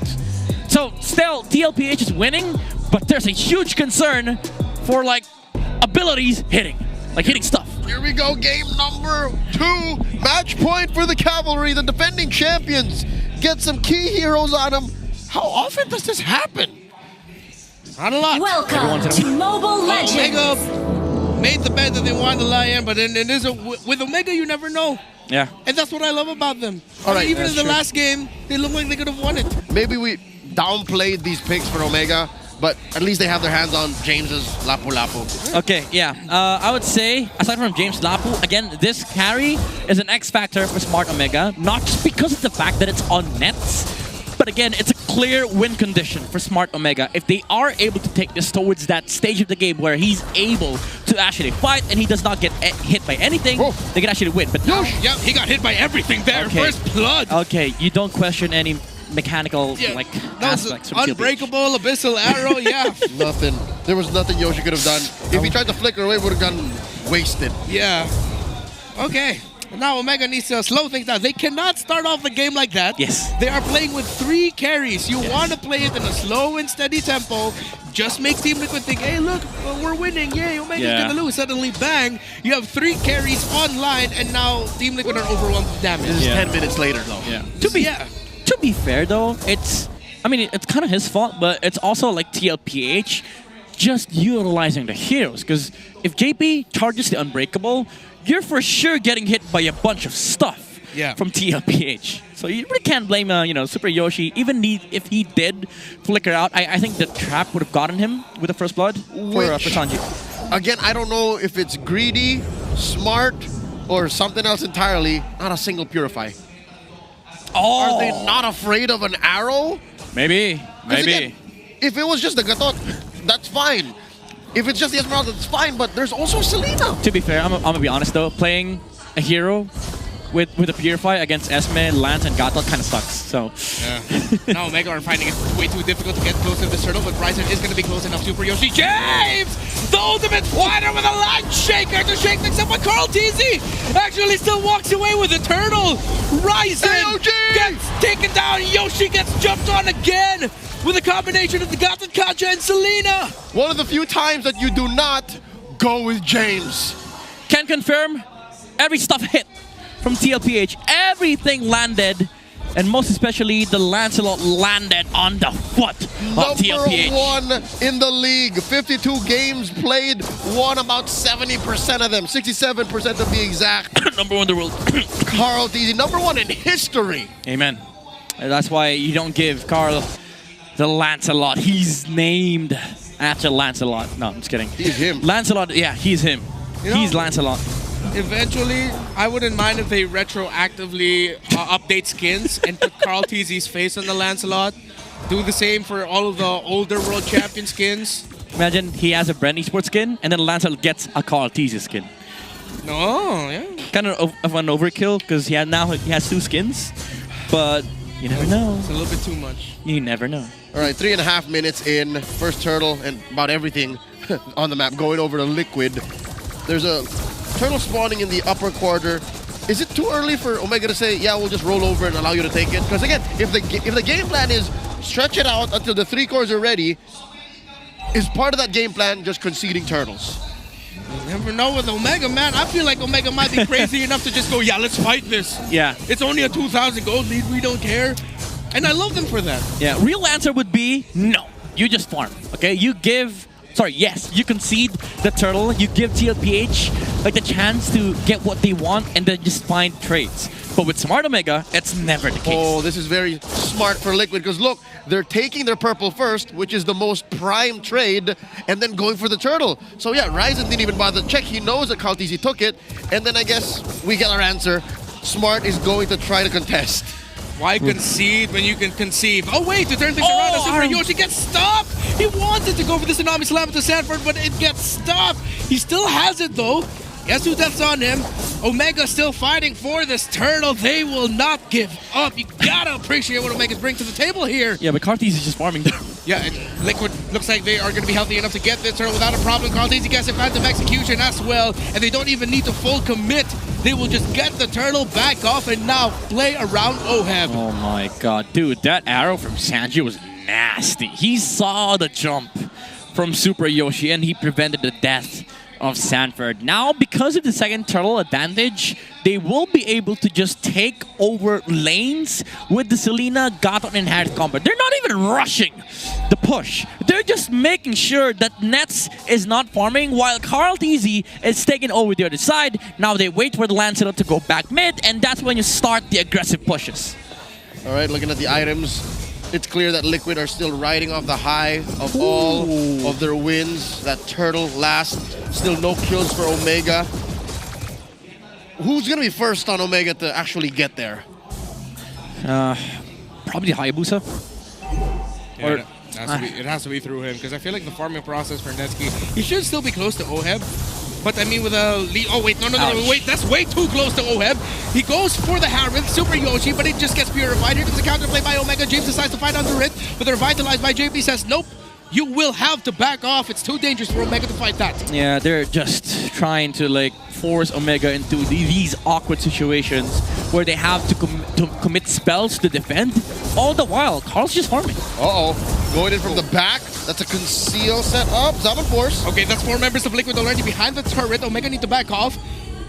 So still TLPH is winning, but there's a huge concern for like abilities hitting stuff. Here we go, game number 2. Match point for the Cavalry. The defending champions get some key heroes on them. How often does this happen? Not a lot. Welcome to Mobile Legends. Omega made the bet that they wanted to lie in, but with Omega, you never know. Yeah. And that's what I love about them. All right, even in the last game, they look like they could have won it. Maybe we downplayed these picks for Omega, but at least they have their hands on James's Lapu Lapu. Okay, yeah. I would say, aside from James Lapu, again, this carry is an X factor for Smart Omega, not just because of the fact that it's on nets, But again, it's a clear win condition for Smart Omega. If they are able to take this towards that stage of the game where he's able to actually fight and he does not get hit by anything, they can actually win. But now, yeah, he got hit by everything there. Okay. First blood. Okay, you don't question any mechanical like aspects from Unbreakable abyssal arrow, yeah. Nothing. There was nothing Yoshi could have done. If he tried to flicker away, it would have gone wasted. Yeah. Okay. Now Omega needs to slow things down. They cannot start off the game like that. Yes. They are playing with 3 carries. You want to play it in a slow and steady tempo. Just make Team Liquid think, hey, look, we're winning. Yay, Omega's going to lose. Suddenly, bang, you have 3 carries online, and now Team Liquid are overwhelmed with damage. This is 10 minutes later, though. Yeah. To be fair, though, it's kind of his fault, but it's also like TLPH just utilizing the heroes. Because if JP charges the Unbreakable, you're for sure getting hit by a bunch of stuff from TLPH. So you really can't blame, Super Yoshi. Even if he did flicker out, I think the trap would have gotten him with the first blood for Sanji. Again, I don't know if it's greedy, smart, or something else entirely. Not a single Purify. Oh. Are they not afraid of an arrow? Maybe. Again, if it was just the Gatot, that's fine. If it's just the Esmeralda, that's fine, but there's also Selena. To be fair, I'm gonna be honest though, playing a hero with a Purify against Esme, Lance, and Gatot kind of sucks, so. Yeah. Now Omega are finding it way too difficult to get close to this turtle, but Ryzen is going to be close enough. Super Yoshi James! The ultimate fighter with a line shaker to shake things up, but Carl TZ actually still walks away with the turtle. Ryzen gets taken down, Yoshi gets jumped on again with a combination of the Gatot Kaja and Selena. One of the few times that you do not go with James. Can confirm, every stuff hit from TLPH. Everything landed, and most especially the Lancelot landed on the foot of TLPH. Number 1 in the league. 52 games played, won about 70% of them. 67% to be exact. Number 1 in the world. Carl TZ, number 1 in history. Amen. And that's why you don't give Carl the Lancelot. He's named after Lancelot. No, I'm just kidding. He's him. Lancelot, yeah, he's him. He's Lancelot. Eventually, I wouldn't mind if they retroactively update skins and put Carl TZ's face on the Lancelot. Do the same for all of the older World Champion skins. Imagine he has a Brand Esports skin, and then Lancelot gets a Carl TZ skin. No, yeah. Kind of an overkill, because he has 2 skins, but you never know. It's a little bit too much. You never know. All right, 3.5 minutes in. First turtle and about everything on the map going over to Liquid. There's a turtle spawning in the upper quarter. Is it too early for Omega to say, yeah, we'll just roll over and allow you to take it? Because again, if the game plan is stretch it out until the 3 cores are ready, is part of that game plan just conceding turtles? You never know with Omega, man. I feel like Omega might be crazy enough to just go, yeah, let's fight this. Yeah. It's only a 2,000 gold lead. We don't care. And I love them for that. Yeah, real answer would be no. You just farm, okay? Yes, you concede the turtle. You give TLPH like the chance to get what they want and then just find trades. But with Smart Omega, it's never the case. Oh, this is very smart for Liquid because look, they're taking their purple first, which is the most prime trade, and then going for the turtle. So yeah, Ryzen didn't even bother to check. He knows that Carl TZ took it, and then I guess we get our answer. Smart is going to try to contest. Why concede when you can conceive? Oh wait, to turn things around, Super Yoshi gets stopped! He wanted to go for the Tsunami Slam to Sanford, but it gets stopped! He still has it though. Guess who death's on him? Omega still fighting for this turtle. They will not give up. You gotta appreciate what Omega's bring to the table here. Yeah, but Carl TZ is just farming there. Yeah, and Liquid looks like they are going to be healthy enough to get this turtle without a problem. Carl TZ gets a Phantom Execution as well, and they don't even need to full commit. They will just get the turtle back off and now play around Oheb. Oh my god, dude, that arrow from Sanji was nasty. He saw the jump from Super Yoshi and he prevented the death of Sanford. Now, because of the second turtle advantage, they will be able to just take over lanes with the Selena, Gatot, and Harris combo. They're not even rushing the push. They're just making sure that Nets is not farming while Carl TZ is taking over the other side. Now they wait for the Lancelot to go back mid, and that's when you start the aggressive pushes. All right, looking at the items, it's clear that Liquid are still riding off the high of all of their wins. That turtle last, still no kills for Omega. Who's going to be first on Omega to actually get there? Probably Hayabusa. Yeah, Or it has to be through him because I feel like the farming process for Netsky, he should still be close to Oheb. But I mean, with a lead. Oh, wait, no, wait, that's way too close to Oheb. He goes for the Harith, Super Yoshi, but it just gets purified. Here comes the counterplay by Omega. James decides to fight under it, but they're revitalized by JP. Says, nope, you will have to back off. It's too dangerous for Omega to fight that. Yeah, they're just trying to like force Omega into these awkward situations where they have to commit spells to defend. All the while, Carl's just farming. Going in from the back. That's a conceal set up. Zap and force. Okay, that's 4 members of Liquid already behind the turret. Omega need to back off.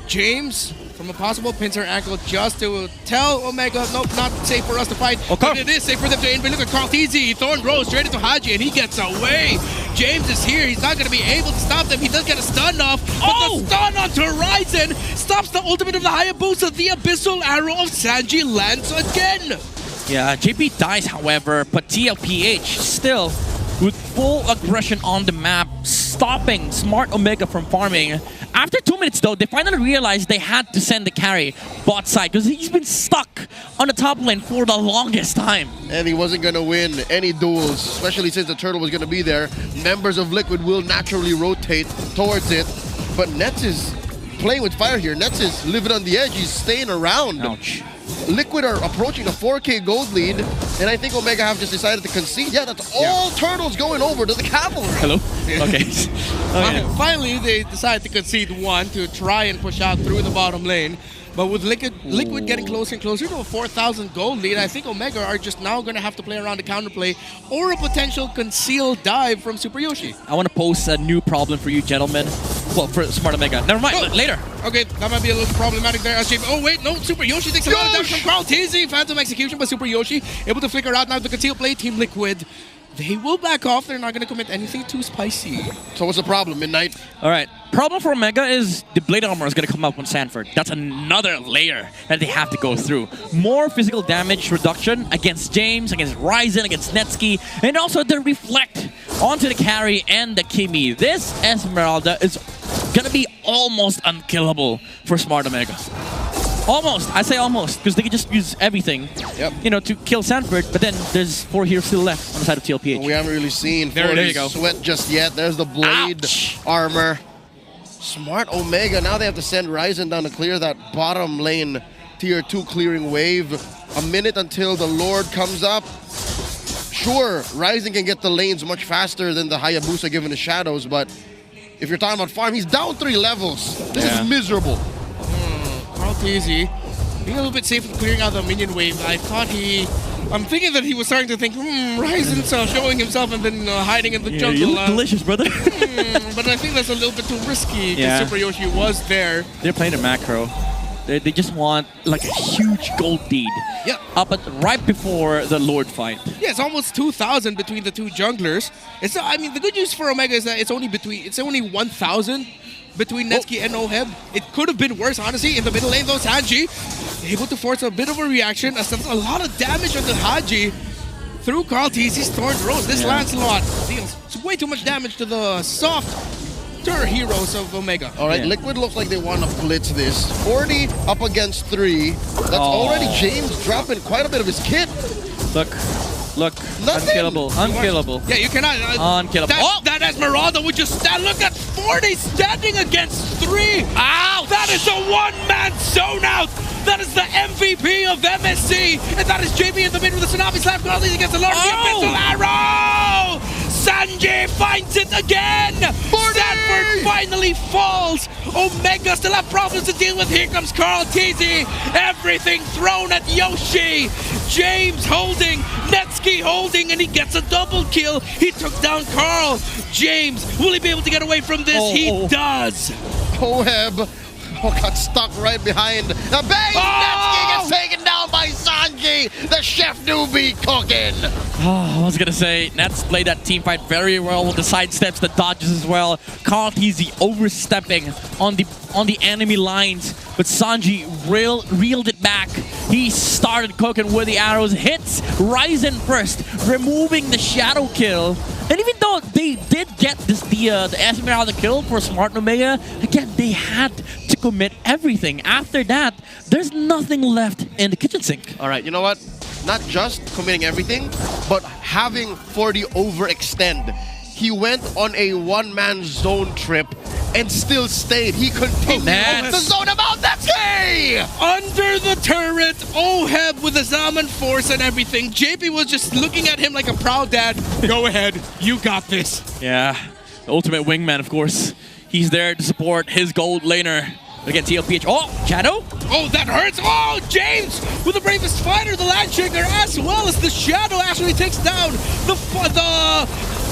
James, from a possible pincer ankle, just to tell Omega, nope, not safe for us to fight. Okay. But it is safe for them to invade. Look at Carl TZ. Thorn grows straight into Haji, and he gets away. James is here. He's not going to be able to stop them. He does get a stun off, but the stun onto Ryzen stops the ultimate of the Hayabusa. The Abyssal Arrow of Sanji lands again. Yeah, JP dies, however, but TLPH still with full aggression on the map, stopping Smart Omega from farming. After 2 minutes, though, they finally realized they had to send the carry bot side because he's been stuck on the top lane for the longest time. And he wasn't going to win any duels, especially since the turtle was going to be there. Members of Liquid will naturally rotate towards it, but Nets is playing with fire here. Nets is living on the edge. He's staying around. Ouch. Liquid are approaching a 4K gold lead, and I think Omega have just decided to concede. Yeah, that's all turtles going over to the cavalry. Hello? Okay. Finally, they decide to concede one to try and push out through the bottom lane. But with Liquid getting closer and closer to a 4,000 gold lead, I think Omega are just now going to have to play around the counterplay or a potential concealed dive from Super Yoshi. I want to pose a new problem for you, gentlemen. Well, for Smart Omega. Never mind, later. Okay, that might be a little problematic there. Oh, wait, no, Super Yoshi takes a lot of damage from Carl TZ. Phantom execution by Super Yoshi. Able to flicker out now the concealed play. Team Liquid, they will back off. They're not going to commit anything too spicy. So what's the problem, Midnight? All right. Problem for Omega is the blade armor is going to come up on Sanford. That's another layer that they have to go through. More physical damage reduction against James, against Ryzen, against Netsky, and also the reflect onto the carry and the Kimi. This Esmeralda is going to be almost unkillable for Smart Omega. Almost. I say almost, because they can just use everything, you know, to kill Sanford, but then there's 4 heroes still left on the side of TLPH. We haven't really seen there you go. Sweat just yet. There's the blade armor. Smart Omega, now they have to send Ryzen down to clear that bottom lane tier 2 clearing wave. A minute until the Lord comes up. Sure, Ryzen can get the lanes much faster than the Hayabusa given the shadows, but if you're talking about farm, he's down 3 levels. This is miserable. Carl TZ being a little bit safe with clearing out the minion wave. I'm thinking that he was starting to think, Ryzen's showing himself and then hiding in the jungle. You look delicious, brother. But I think that's a little bit too risky because Super Yoshi was there. They're playing a macro. They just want like a huge gold lead. Yeah. But right before the Lord fight. Yeah, it's almost 2,000 between the two junglers. I mean, the good news for Omega is that it's only 1,000 between Netsky and Oheb. It could have been worse, honestly. In the middle lane, though, Sanji able to force a bit of a reaction. That's a lot of damage on the Haji through Carl TZ's Thorn Rose. This Lancelot deals way too much damage to the softer heroes of Omega. All right, Liquid looks like they want to blitz this. 40 up against 3. That's already James dropping quite a bit of his kit. Look, unkillable, unkillable. Yeah, you cannot. Unkillable. That Esmeralda would just stand. Look at 40 standing against 3. Ow! That is a one-man zone out. That is the MVP of MSC. And that is JB in the mid with the Tsunami Slap. He gets a lot of the Abyssal Arrow. Sanjay finds it again. Sanford finally falls. Omega still have problems to deal with. Here comes Carl TZ. Everything thrown at Yoshi. James holding, Netsky holding, and he gets a double kill. He took down Carl. James, will he be able to get away from this? He does. Oheb got stuck right behind the base. Netsky gets taken down by Sanji. The chef newbie cooking. I was gonna say, Nets played that team fight very well with the side steps, the dodges as well. Carl TZ overstepping on the enemy lines, but Sanji reeled it back. He started cooking with the arrows, hits Ryzen first, removing the shadow kill. And even though they did get the Esmeralda kill for Smart Omega, again, they had to commit everything. After that, there's nothing left in the kitchen sink. All right, you know what? not just committing everything, but having 40 overextend. He went on a one-man zone trip and still stayed. He continued the zone about that day! Under the turret, Oheb with the Zaman force and everything. JP was just looking at him like a proud dad. Go ahead, you got this. Yeah, the ultimate wingman, of course. He's there to support his gold laner against TLPH. Oh, Shadow? Oh, that hurts. Oh, James with the bravest fighter, the Landshaker, as well as the Shadow actually takes down the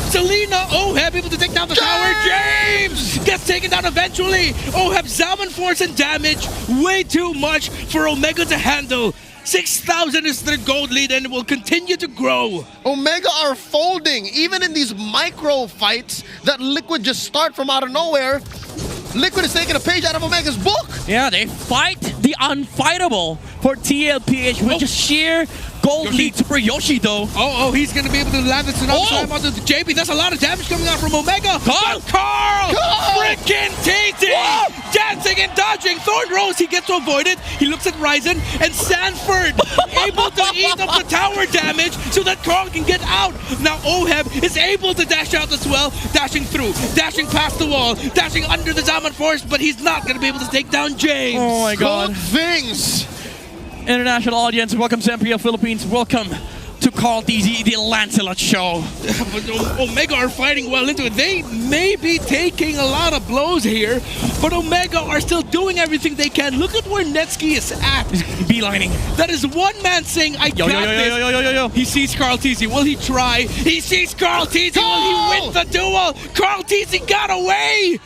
Selena. Oheb able to take down the tower. James gets taken down eventually. Oheb Zaman force and damage. Way too much for Omega to handle. 6,000 is their gold lead and it will continue to grow. Omega are folding, even in these micro fights that Liquid just start from out of nowhere. Liquid is taking a page out of Omega's book. Yeah, they fight the unfightable for TLPH with just sheer gold lead. Super Yoshi, though. Oh, he's going to be able to land the Tsunami Slam onto the JP. That's a lot of damage coming out from Omega. Carl! Freaking TT! Dancing and dodging. Thorn Rose, he gets to avoid it. He looks at Ryzen and Sanford able to eat up the tower damage so that Carl can get out. Now Oheb is able to dash out as well. Dashing through, dashing past the wall, dashing under the Zaman Force, but he's not going to be able to take down James. Oh my god. Good things. International audience, welcome to MPL Philippines. Welcome to Carl DZ, the Lancelot Show. But Omega are fighting well into it. They may be taking a lot of blows here, but Omega are still doing everything they can. Look at where Netsky is at. He's beelining. That is one man saying, I got this. He sees Carl TZ. Will he try? He sees Carl TZ. Will he win the duel? Carl TZ got away.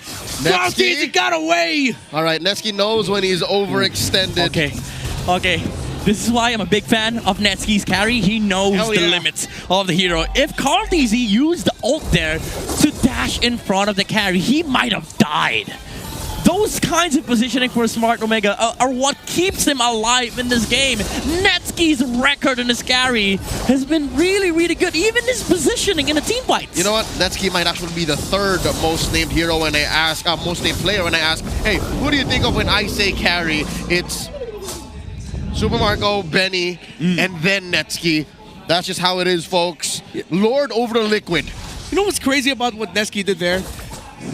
Carl TZ got away. All right, Netsky knows when he's overextended. Okay. This is why I'm a big fan of Netsky's carry. He knows the limits of the hero. If Carl DZ used the ult there to dash in front of the carry, he might have died. Those kinds of positioning for a smart Omega are what keeps him alive in this game. Netsky's record in his carry has been really, really good. Even his positioning in the team fights. You know what? Netsky might actually be the third most named hero when I ask, most named player when I ask, hey, who do you think of when I say carry? It's Super Marco, Benny, and then Netsky. That's just how it is, folks. Lord over the Liquid. You know what's crazy about what Netsky did there?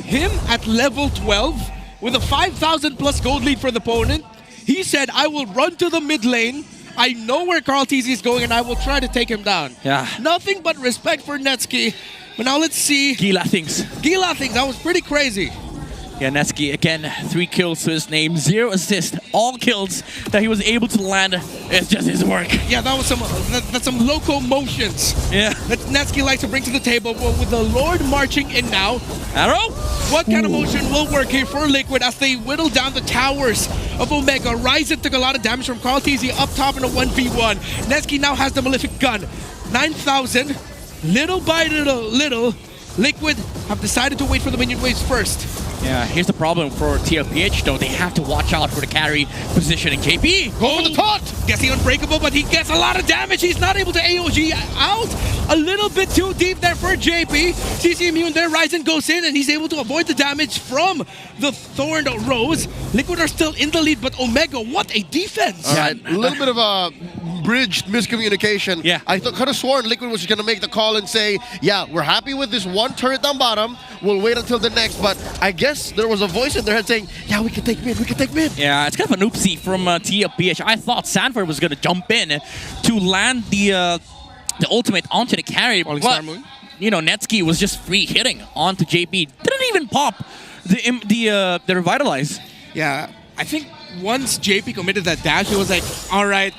Him at level 12 with a 5,000 plus gold lead for the opponent. He said, I will run to the mid lane. I know where Carl TZ is going and I will try to take him down. Yeah. Nothing but respect for Netsky. But now let's see. Gila things. That was pretty crazy. Yeah, Netsky, again, 3 kills to his name, 0 assists. All kills that he was able to land, it's just his work. Yeah, that's some locomotions. Yeah. That Netsky likes to bring to the table. Well, with the Lord marching in now. Arrow? What kind of motion will work here for Liquid as they whittle down the towers of Omega? Ryzen took a lot of damage from Carl TZ up top in a 1v1. Netsky now has the Malefic Gun. 9,000. Little by little, Liquid have decided to wait for the minion waves first. Yeah, here's the problem for TLPH though. They have to watch out for the carry positioning. JP! Go for the taunt! Guessing unbreakable, but he gets a lot of damage. He's not able to AOG out. A little bit too deep there for JP. CC immune there. Ryzen goes in and he's able to avoid the damage from the Thorned Rose. Liquid are still in the lead, but Omega, what a defense! All right, a little bit of a bridged miscommunication. Yeah. I could have sworn Liquid was going to make the call and say, yeah, we're happy with this one turret down bottom. We'll wait until the next, but I guess there was a voice in their head saying, yeah, we can take mid. Yeah, it's kind of an oopsie from TLPH. I thought Sanford was going to jump in to land the ultimate onto the carry. But, you know, Netsky was just free hitting onto JP. Didn't even pop the Revitalize. Yeah, I think once JP committed that dash, he was like, all right,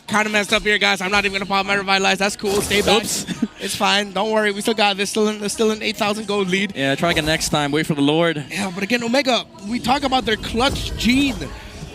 kind of messed up here, guys. I'm not even going to pop my Revitalize. That's cool. Stay back. Oops. It's fine. Don't worry. We still got this. Still an 8,000 gold lead. Yeah, try again next time. Wait for the Lord. Yeah, but again, Omega, we talk about their clutch gene.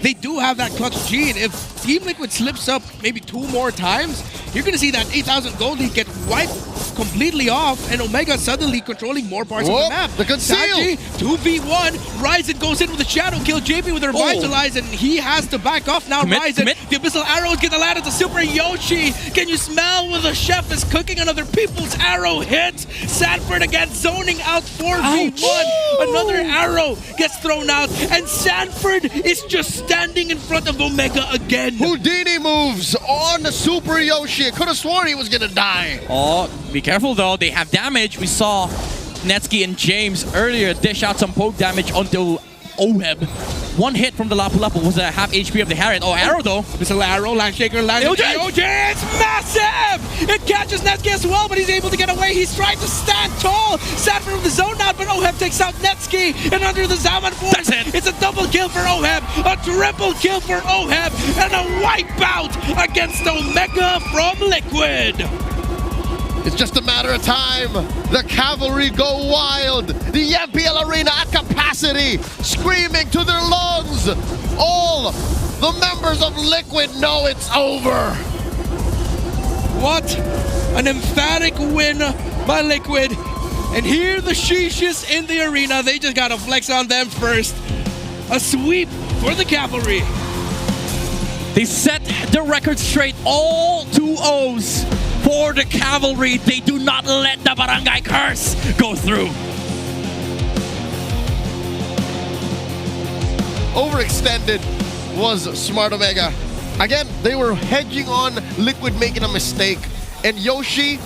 They do have that clutch gene. If Team Liquid slips up maybe 2 more times, you're going to see that 8,000 gold lead get wiped completely off, and Omega suddenly controlling more parts of the map. The conceal! Sanji, 2v1. Ryzen goes in with a shadow kill. JP with a revitalize, and he has to back off now. Ryzen, the abyssal arrows get landed to Super Yoshi. Can you smell where the chef is cooking? Another people's arrow hits. Sanford again zoning out 4v1. Another arrow gets thrown out, and Sanford is just standing in front of Omega again. Houdini moves on Super Yoshi. Could have sworn he was gonna die. Oh, be careful though. They have damage. We saw Netsky and James earlier dish out some poke damage onto Oheb. One hit from the Lapu Lapu was a half HP of the Harriet. Oh, arrow though. Missile arrow, Landshaker, lands. OJ! It's massive! It catches Netsky as well, but he's able to get away. He's trying to stand tall. Sanford from the zone out, but Oheb takes out Netsky. And under the Zaman force, it's a double kill for Oheb, a triple kill for Oheb, and a wipeout against Omega from Liquid. It's just a matter of time. The cavalry go wild. The MPL arena at capacity, screaming to their lungs. All the members of Liquid know it's over. What an emphatic win by Liquid. And here the Sheeshes in the arena. They just gotta flex on them first. A sweep for the cavalry. They set the record straight. All 2-0s. For the cavalry, they do not let the barangay curse go through. Overextended was Smart Omega. Again, they were hedging on Liquid making a mistake. And Yoshi,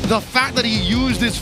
the fact that he used his